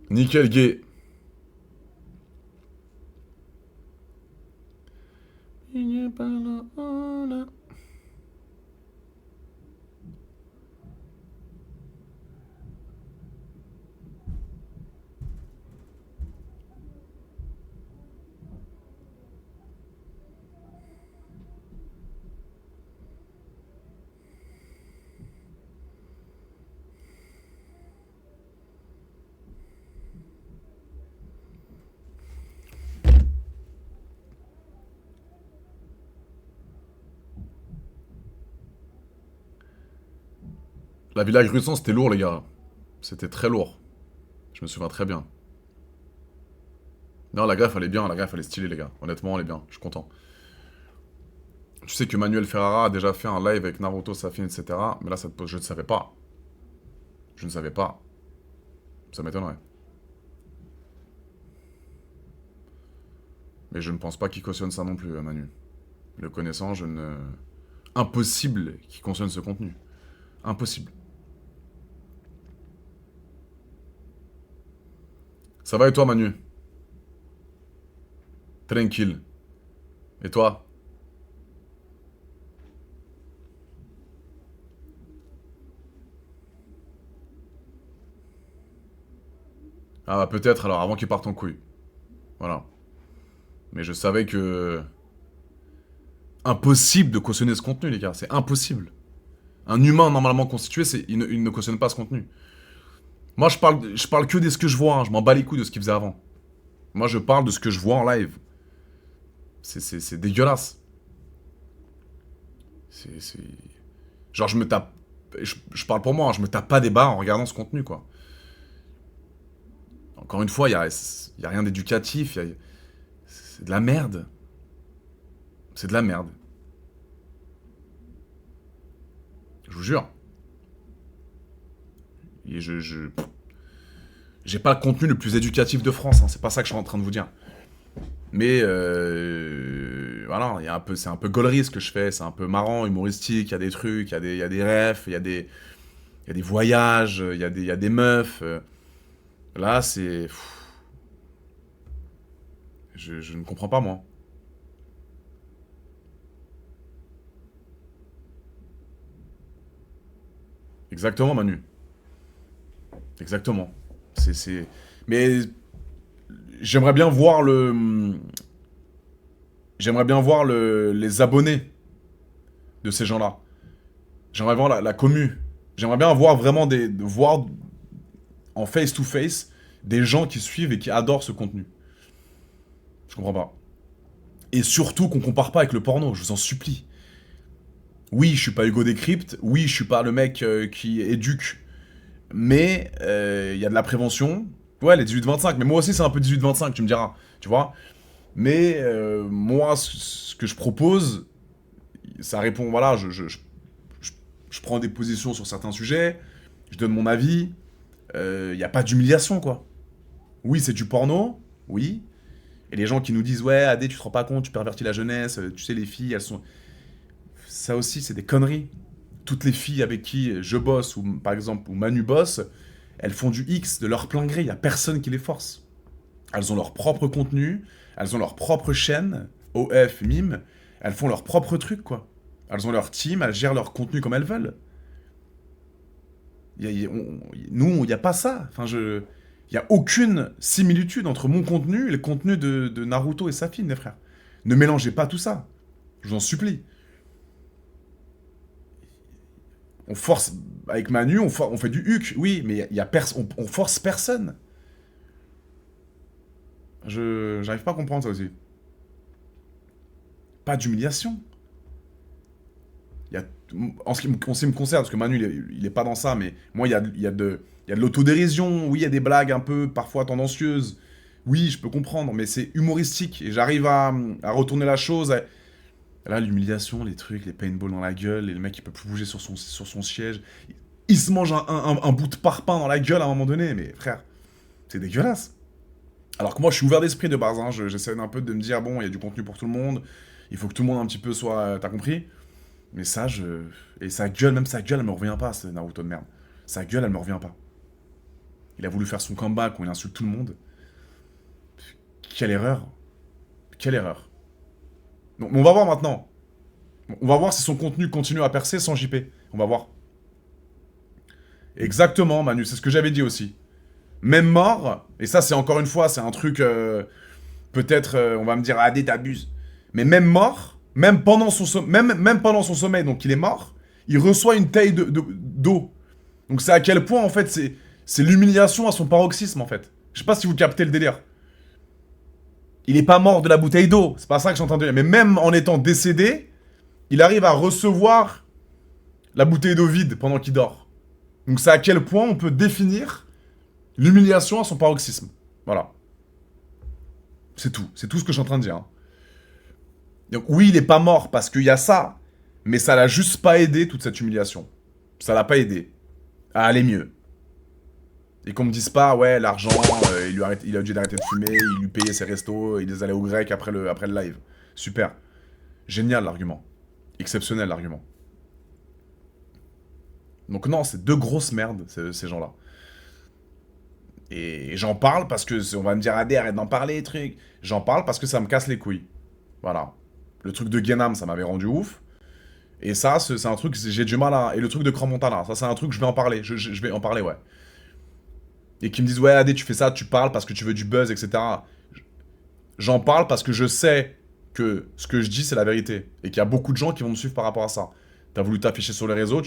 [SPEAKER 1] Nickel gay. Il n'y a pas là. La Villa Grusson, c'était lourd, les gars. C'était très lourd. Je me souviens très bien. Non, la greffe, elle est bien. La greffe, elle est stylée, les gars. Honnêtement, elle est bien. Je suis content. Tu sais que Manuel Ferrara a déjà fait un live avec Naruto, Safin, etc. Mais là, ça te pose... Je ne savais pas. Je ne savais pas. Ça m'étonnerait. Mais je ne pense pas qu'il cautionne ça non plus, Manu. Le connaissant, je ne... Impossible qu'il cautionne ce contenu. Impossible. Ça va et toi, Manu? Tranquille. Et toi? Ah bah peut-être alors, avant qu'il parte en couille. Voilà. Mais je savais que... Impossible de cautionner ce contenu, les gars. C'est impossible. Un humain normalement constitué, il ne cautionne pas ce contenu. Moi, je parle que de ce que je vois. Hein. Je m'en bats les couilles de ce qu'il faisait avant. Moi, je parle de ce que je vois en live. C'est dégueulasse. C'est... Genre, je me tape... Je parle pour moi, hein, je me tape pas des barres en regardant ce contenu, quoi. Encore une fois, y a rien d'éducatif. C'est de la merde. C'est de la merde. Je vous jure. Et j'ai pas le contenu le plus éducatif de France, hein, c'est pas ça que je suis en train de vous dire. Mais voilà, c'est un peu gaulerie ce que je fais, c'est un peu marrant, humoristique, il y a des trucs, il y a des refs, il y a des voyages, il y a des meufs. Là, c'est... Je ne comprends pas, moi. Exactement, Manu. Exactement. Mais j'aimerais bien voir le... J'aimerais bien voir les abonnés de ces gens-là. J'aimerais voir la commu. J'aimerais bien voir vraiment voir en face-to-face des gens qui suivent et qui adorent ce contenu. Je comprends pas. Et surtout qu'on compare pas avec le porno, je vous en supplie. Oui, je suis pas Hugo Décrypte, oui, je suis pas le mec qui éduque, mais il y a de la prévention. Ouais, les 18-25, mais moi aussi c'est un peu 18-25, tu me diras, tu vois. Mais moi, ce que je propose, ça répond, voilà, je prends des positions sur certains sujets, je donne mon avis, il n'y a pas d'humiliation, quoi. Oui, c'est du porno, oui. Et les gens qui nous disent, ouais, Adé, tu te rends pas compte, tu pervertis la jeunesse, tu sais, les filles, elles sont... Ça aussi, c'est des conneries. Toutes les filles avec qui je bosse, ou par exemple, ou Manu bosse, elles font du X de leur plein gré, il n'y a personne qui les force. Elles ont leur propre contenu, elles ont leur propre chaîne, OF, MIM, elles font leur propre truc, quoi. Elles ont leur team, elles gèrent leur contenu comme elles veulent. Nous, il n'y a pas ça. Enfin, il n'y a aucune similitude entre mon contenu et le contenu de Naruto et Safin, les frères. Ne mélangez pas tout ça. Je vous en supplie. On force, avec Manu, on fait du huc, oui, mais on force personne. J'arrive pas à comprendre ça aussi. Pas d'humiliation. Il y a, en ce qui me concerne, parce que Manu, il est pas dans ça, mais moi, il y a de l'autodérision, oui, il y a des blagues un peu, parfois tendancieuses. Oui, je peux comprendre, mais c'est humoristique, et j'arrive à retourner la chose. Là, l'humiliation, les trucs, les paintballs dans la gueule, et le mec, il peut plus bouger sur son siège. Il se mange un bout de parpaing dans la gueule à un moment donné, mais frère, c'est dégueulasse. Alors que moi, je suis ouvert d'esprit de base, hein, j'essaie un peu de me dire, bon, il y a du contenu pour tout le monde, il faut que tout le monde un petit peu soit... T'as compris? Mais ça, je... Et sa gueule, même sa gueule, elle me revient pas, ce Naruto de merde. Sa gueule, elle me revient pas. Il a voulu faire son comeback où il insulte tout le monde. Quelle erreur. Quelle erreur. Donc, on va voir maintenant. On va voir si son contenu continue à percer sans JP. On va voir. Exactement, Manu, c'est ce que j'avais dit aussi. Même mort, et ça c'est encore une fois, c'est un truc, peut-être, on va me dire, ah, t'abuses. Mais même mort, même pendant son sommeil, donc il est mort, il reçoit une taille d'eau. Donc c'est à quel point, en fait, c'est l'humiliation à son paroxysme, en fait. Je sais pas si vous captez le délire. Il est pas mort de la bouteille d'eau, c'est pas ça que je suis en train de dire. Mais même en étant décédé, il arrive à recevoir la bouteille d'eau vide pendant qu'il dort. Donc c'est à quel point on peut définir l'humiliation à son paroxysme. Voilà. C'est tout. C'est tout ce que je suis en train de dire. Hein. Donc oui, il est pas mort parce qu'il y a ça, mais ça l'a juste pas aidé, toute cette humiliation. Ça l'a pas aidé à aller mieux. Et qu'on me dise pas, ouais, l'argent, il a obligé d'arrêter de fumer, il lui payait ses restos, il les allait au grec après le live. Super. Génial l'argument. Exceptionnel l'argument. Donc non, c'est deux grosses merdes, ces gens-là. Et j'en parle parce que, on va me dire, Adé, arrête d'en parler, truc. J'en parle parce que ça me casse les couilles. Voilà. Le truc de Guénam, ça m'avait rendu ouf. Et ça, c'est un truc, j'ai du mal à... Et le truc de Cran-Montana, ça c'est un truc, je vais en parler. Je vais en parler, ouais. Et qui me disent, ouais, Adé, tu fais ça, tu parles parce que tu veux du buzz, etc. J'en parle parce que je sais que ce que je dis, c'est la vérité. Et qu'il y a beaucoup de gens qui vont me suivre par rapport à ça. T'as voulu t'afficher sur les réseaux,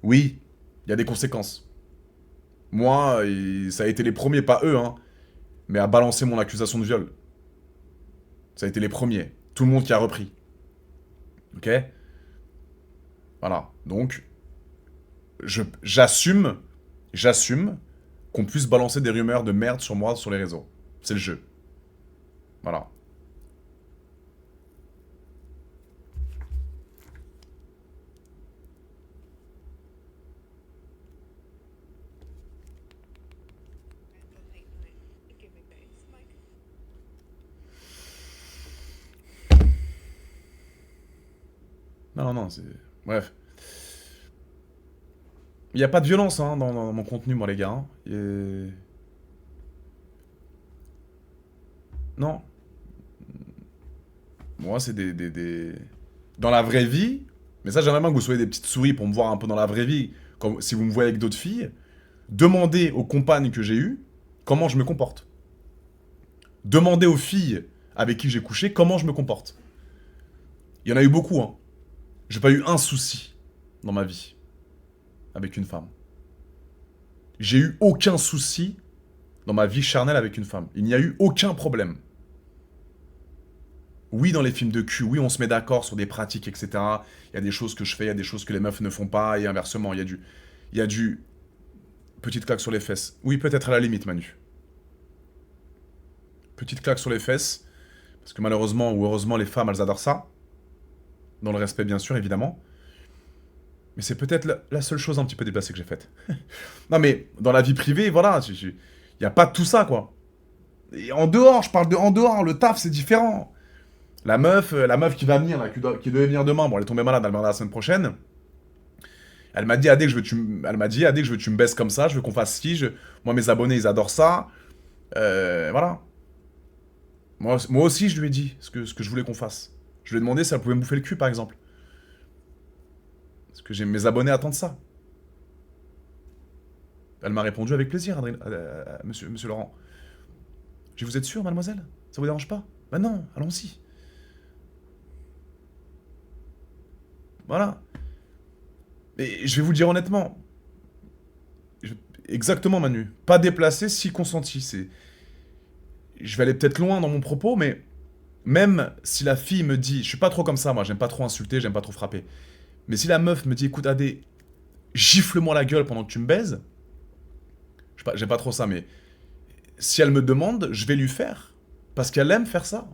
[SPEAKER 1] Oui, il y a des conséquences. Moi, ça a été les premiers, pas eux, hein, mais à balancer mon accusation de viol. Ça a été les premiers. Tout le monde qui a repris. Ok? Voilà. Donc, j'assume qu'on puisse balancer des rumeurs de merde sur moi sur les réseaux. C'est le jeu. Voilà. Non, non, c'est... Bref. Il n'y a pas de violence hein, dans mon contenu, moi, les gars. Hein. Non. Moi, c'est Dans la vraie vie, mais ça, j'aimerais bien que vous soyez des petites souris pour me voir un peu dans la vraie vie, comme si vous me voyez avec d'autres filles. Demandez aux compagnes que j'ai eues comment je me comporte. Demandez aux filles avec qui j'ai couché comment je me comporte. Il y en a eu beaucoup, hein. J'ai pas eu un souci dans ma vie avec une femme. J'ai eu aucun souci dans ma vie charnelle avec une femme. Il n'y a eu aucun problème. Oui, dans les films de cul, oui, on se met d'accord sur des pratiques, etc. Il y a des choses que je fais, il y a des choses que les meufs ne font pas, et inversement, il y a du... Petite claque sur les fesses. Oui, peut-être à la limite, Manu. Petite claque sur les fesses, parce que malheureusement ou heureusement, les femmes, elles adorent ça. Dans le respect, bien sûr, évidemment. Mais c'est peut-être la seule chose un petit peu déplacée que j'ai faite. Non, mais dans la vie privée, voilà, il n'y a pas tout ça, quoi. Et en dehors, je parle de en dehors, le taf, c'est différent. La meuf qui va venir, là, qui devait venir demain, bon, elle est tombée malade, elle viendra la semaine prochaine. Elle m'a dit, Adé, elle m'a dit, Adé, que je veux que tu me baisses comme ça, je veux qu'on fasse ci, moi, mes abonnés, ils adorent ça. Voilà. Moi aussi, je lui ai dit ce que je voulais qu'on fasse. Je lui ai demandé si elle pouvait me bouffer le cul, par exemple. Parce que mes abonnés attendent ça. Elle m'a répondu avec plaisir, monsieur Laurent. Je dis, vous êtes sûr, mademoiselle? Ça vous dérange pas? Ben non, allons-y. Voilà. Et je vais vous le dire honnêtement. Je- Exactement, Manu. Pas déplacé, si consenti. Je vais aller peut-être loin dans mon propos, mais même si la fille me dit, je suis pas trop comme ça, moi, j'aime pas trop insulter, j'aime pas trop frapper. Mais si la meuf me dit, écoute, Adé, gifle-moi la gueule pendant que tu me baises, je sais pas, j'aime pas trop ça, mais si elle me demande, je vais lui faire. Parce qu'elle aime faire ça.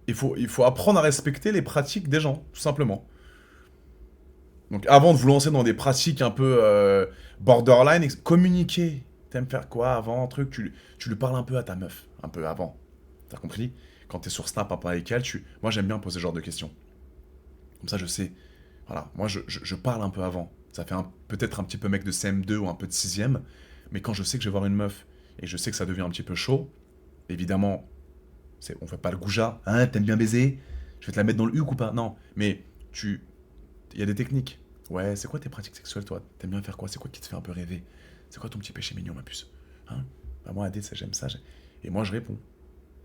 [SPEAKER 1] Il faut apprendre à respecter les pratiques des gens, tout simplement. Donc avant de vous lancer dans des pratiques un peu borderline, communiquer. T'aimes faire quoi avant, truc, tu lui parles un peu à ta meuf, un peu avant. T'as compris? Quand t'es sur Snap un peu avec elle, moi j'aime bien poser ce genre de questions. Comme ça je sais. Voilà, moi je parle un peu avant. Ça fait peut-être un petit peu mec de CM2 ou un peu de 6ème, mais quand je sais que je vais voir une meuf et je sais que ça devient un petit peu chaud, évidemment, on fait pas le goujat. Hein, t'aimes bien baiser? Je vais te la mettre dans le huc ou pas? Non, mais il y a des techniques. Ouais, c'est quoi tes pratiques sexuelles, toi? T'aimes bien faire quoi? C'est quoi qui te fait un peu rêver? C'est quoi ton petit péché mignon, ma puce? Hein? Bah, moi, Adé, ça, j'aime ça. Et moi, je réponds.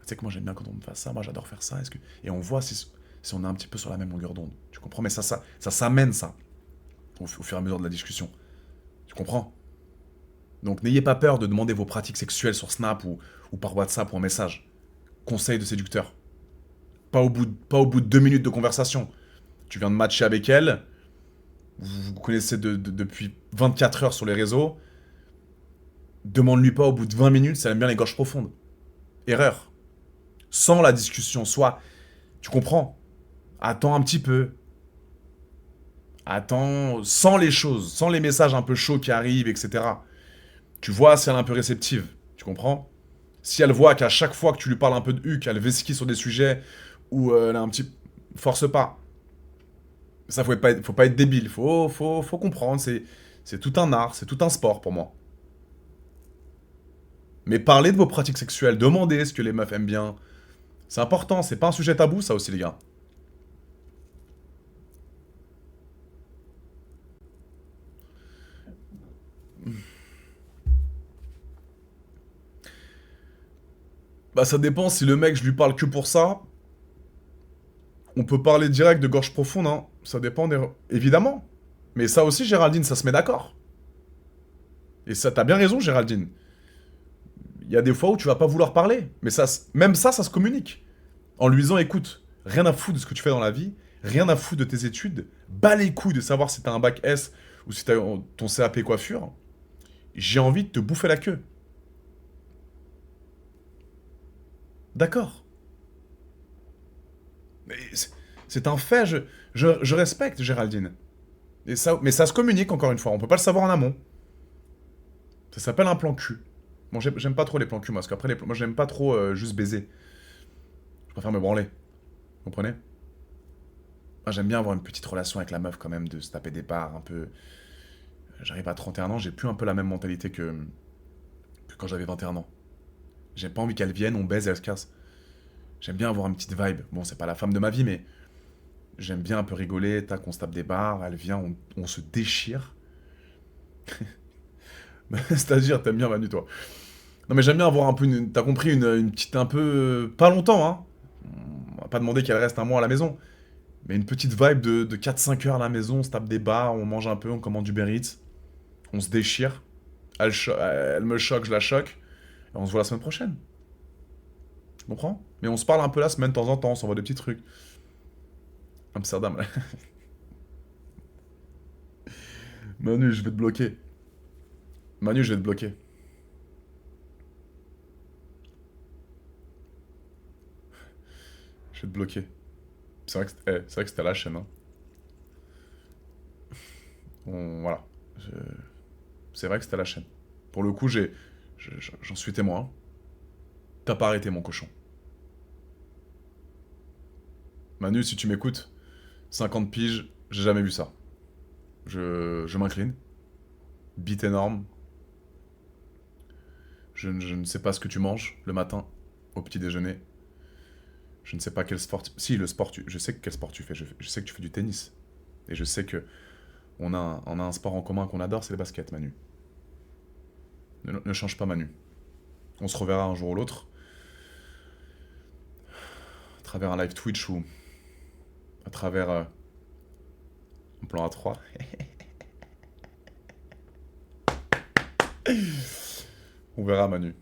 [SPEAKER 1] Tu sais que moi, j'aime bien quand on me fasse ça. Moi, j'adore faire ça. Et on voit si on est un petit peu sur la même longueur d'onde. Tu comprends? Mais ça s'amène, ça, au fur et à mesure de la discussion. Tu comprends? Donc, n'ayez pas peur de demander vos pratiques sexuelles sur Snap ou par WhatsApp ou en message. Conseil de séducteur. Pas au bout de 2 minutes de conversation. Tu viens de matcher avec elle, vous vous connaissez depuis 24 heures sur les réseaux, demande-lui pas au bout de 20 minutes si elle aime bien les gorges profondes. Erreur. Sans la discussion, soit, tu comprends, attends un petit peu. Attends, sans les choses, sans les messages un peu chauds qui arrivent, etc. Tu vois si elle est un peu réceptive, tu comprends? Si elle voit qu'à chaque fois que tu lui parles un peu de huc, elle vesquille sur des sujets où elle a un petit... Force pas. Ça, faut pas être débile, faut comprendre, c'est tout un art, c'est tout un sport pour moi. Mais parlez de vos pratiques sexuelles, demandez ce que les meufs aiment bien. C'est important, c'est pas un sujet tabou, ça aussi, les gars. Bah, ça dépend si le mec, je lui parle que pour ça. On peut parler direct de gorge profonde, hein. Ça dépend des. Évidemment. Mais ça aussi, Géraldine, ça se met d'accord. Et ça, t'as bien raison, Géraldine. Il y a des fois où tu vas pas vouloir parler. Mais même ça se communique. En lui disant, écoute, rien à foutre de ce que tu fais dans la vie, rien à foutre de tes études, bats les couilles de savoir si t'as un bac S ou si t'as ton CAP coiffure, j'ai envie de te bouffer la queue. D'accord. Mais c'est un fait, je respecte Géraldine. Mais ça se communique encore une fois, on peut pas le savoir en amont. Ça s'appelle un plan cul. Bon, j'aime pas trop les plans cul, moi, parce qu'après, moi, j'aime pas trop juste baiser. Je préfère me branler. Vous comprenez? Moi, j'aime bien avoir une petite relation avec la meuf, quand même, de se taper des barres un peu. J'arrive à 31 ans, j'ai plus un peu la même mentalité que quand j'avais 21 ans. J'ai pas envie qu'elle vienne, on baise et elle se casse. J'aime bien avoir une petite vibe. Bon, c'est pas la femme de ma vie, mais j'aime bien un peu rigoler, tac, on se tape des barres, elle vient, on se déchire. C'est-à-dire, t'aimes bien Manu, toi. Non, mais j'aime bien avoir un peu t'as compris, une petite un peu. Pas longtemps, hein. On va pas demander qu'elle reste un mois à la maison. Mais une petite vibe de 4-5 heures à la maison, on se tape des barres, on mange un peu, on commande du Uber Eats, on se déchire. Elle me choque, je la choque. Et on se voit la semaine prochaine. Tu comprends? Mais on se parle un peu la semaine de temps en temps, on s'envoie des petits trucs. Amsterdam. Manu, je vais te bloquer. Manu, je vais te bloquer. Je vais te bloquer. C'est vrai que c'était la chaîne, hein. Voilà. Je- C'est vrai que c'était la chaîne. Pour le coup, j'en suis témoin. T'as pas arrêté, mon cochon. Manu, si tu m'écoutes, 50 piges, j'ai jamais vu ça. Je m'incline. Bite énorme. Je ne sais pas ce que tu manges le matin, au petit déjeuner. Je ne sais pas quel sport. Si, le sport, je sais quel sport tu fais. Je sais que tu fais du tennis. Et je sais que on a un sport en commun qu'on adore, c'est le basket, Manu. Ne change pas, Manu. On se reverra un jour ou l'autre, à travers un live Twitch ou à travers Un plan à 3. On verra, Manu.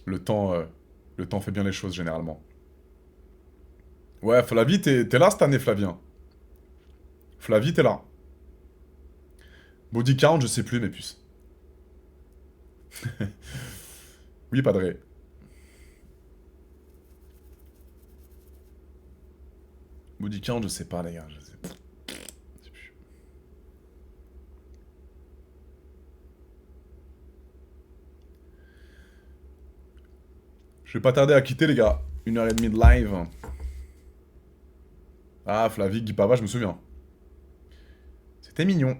[SPEAKER 1] Le temps fait bien les choses, généralement. Ouais, Flavie, t'es là cette année, Flavien. Flavie, t'es là. Body count, je sais plus, mes puces. Oui, Padré. Body count, je sais pas, les gars. Je sais plus. Je vais pas tarder à quitter, les gars. 1h30 de live. Ah, Flavie, Guy Pava, je me souviens. C'était mignon.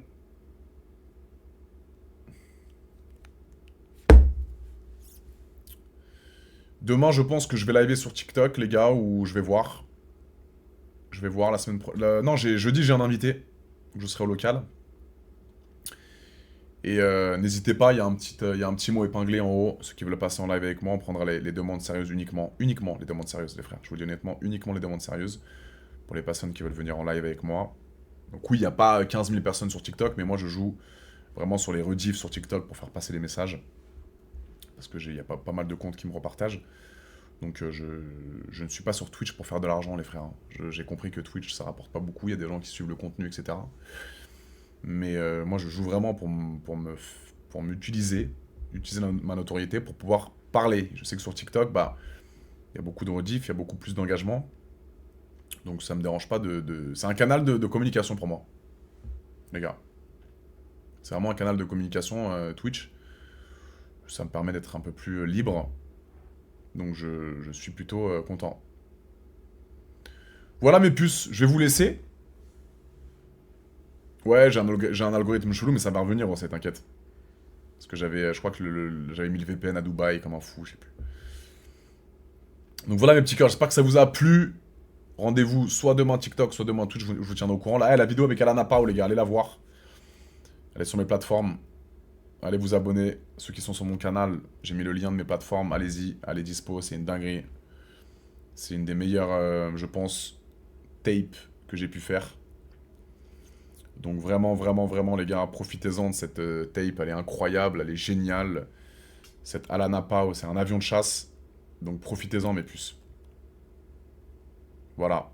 [SPEAKER 1] Demain, je pense que je vais liver sur TikTok, les gars, ou je vais voir. Je vais voir la semaine prochaine. Non, jeudi, j'ai un invité. Je serai au local. Et n'hésitez pas, il y a un petit mot épinglé en haut. Ceux qui veulent passer en live avec moi, on prendra les demandes sérieuses uniquement. Uniquement les demandes sérieuses, les frères. Je vous dis honnêtement, uniquement les demandes sérieuses. Pour les personnes qui veulent venir en live avec moi. Donc oui, il n'y a pas 15 000 personnes sur TikTok, mais moi je joue vraiment sur les rediffs sur TikTok pour faire passer les messages. Parce que il y a pas mal de comptes qui me repartagent. Donc je ne suis pas sur Twitch pour faire de l'argent, les frères. J'ai compris que Twitch, ça rapporte pas beaucoup. Il y a des gens qui suivent le contenu, etc. Mais moi, je joue vraiment pour m'utiliser, utiliser ma notoriété pour pouvoir parler. Je sais que sur TikTok, bah, il y a beaucoup de rediff, il y a beaucoup plus d'engagement. Donc ça me dérange pas C'est un canal de communication pour moi, les gars. C'est vraiment un canal de communication, Twitch. Ça me permet d'être un peu plus libre. Donc je suis plutôt content. Voilà mes puces, je vais vous laisser. Ouais, j'ai un algorithme chelou, mais ça va revenir, c'est t'inquiète. Parce que je crois que j'avais mis le VPN à Dubaï comme un fou, je sais plus. Donc voilà mes petits cœurs, j'espère que ça vous a plu. Rendez-vous soit demain TikTok, soit demain Twitch, je vous tiendrai au courant. Là, la vidéo avec Alana Pao, les gars, allez la voir. Elle est sur mes plateformes. Allez vous abonner. Ceux qui sont sur mon canal, j'ai mis le lien de mes plateformes. Allez-y, allez dispo, c'est une dinguerie. C'est une des meilleures, je pense, tapes que j'ai pu faire. Donc vraiment, vraiment, vraiment, les gars, profitez-en de cette tape. Elle est incroyable, elle est géniale. Cette Alana Pao, c'est un avion de chasse. Donc profitez-en, mes puces. Voilà.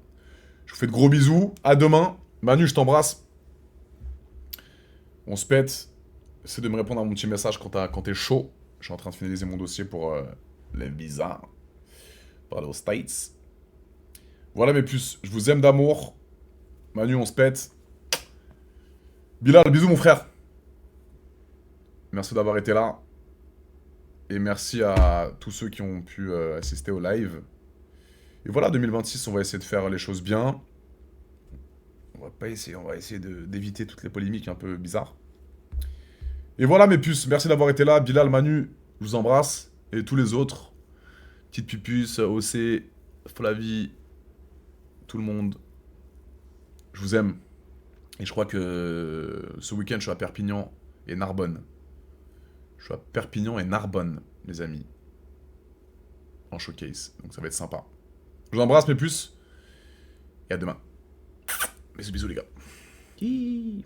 [SPEAKER 1] Je vous fais de gros bisous. À demain. Manu, je t'embrasse. On se pète. Essaie de me répondre à mon petit message quand t'es chaud. Je suis en train de finaliser mon dossier pour les visas. Pour aller aux States. Voilà mes puces. Je vous aime d'amour. Manu, on se pète. Bilal, bisous mon frère. Merci d'avoir été là. Et merci à tous ceux qui ont pu assister au live. Et voilà, 2026, on va essayer de faire les choses bien. On va essayer d'éviter toutes les polémiques un peu bizarres. Et voilà mes puces, merci d'avoir été là. Bilal, Manu, je vous embrasse. Et tous les autres. Petite Pupus, OC, Flavie, tout le monde. Je vous aime. Et je crois que ce week-end, je suis à Perpignan et Narbonne. Je suis à Perpignan et Narbonne, les amis. En showcase. Donc ça va être sympa. Je vous embrasse mes puces. Et à demain. Bisous bisous les gars. Hi.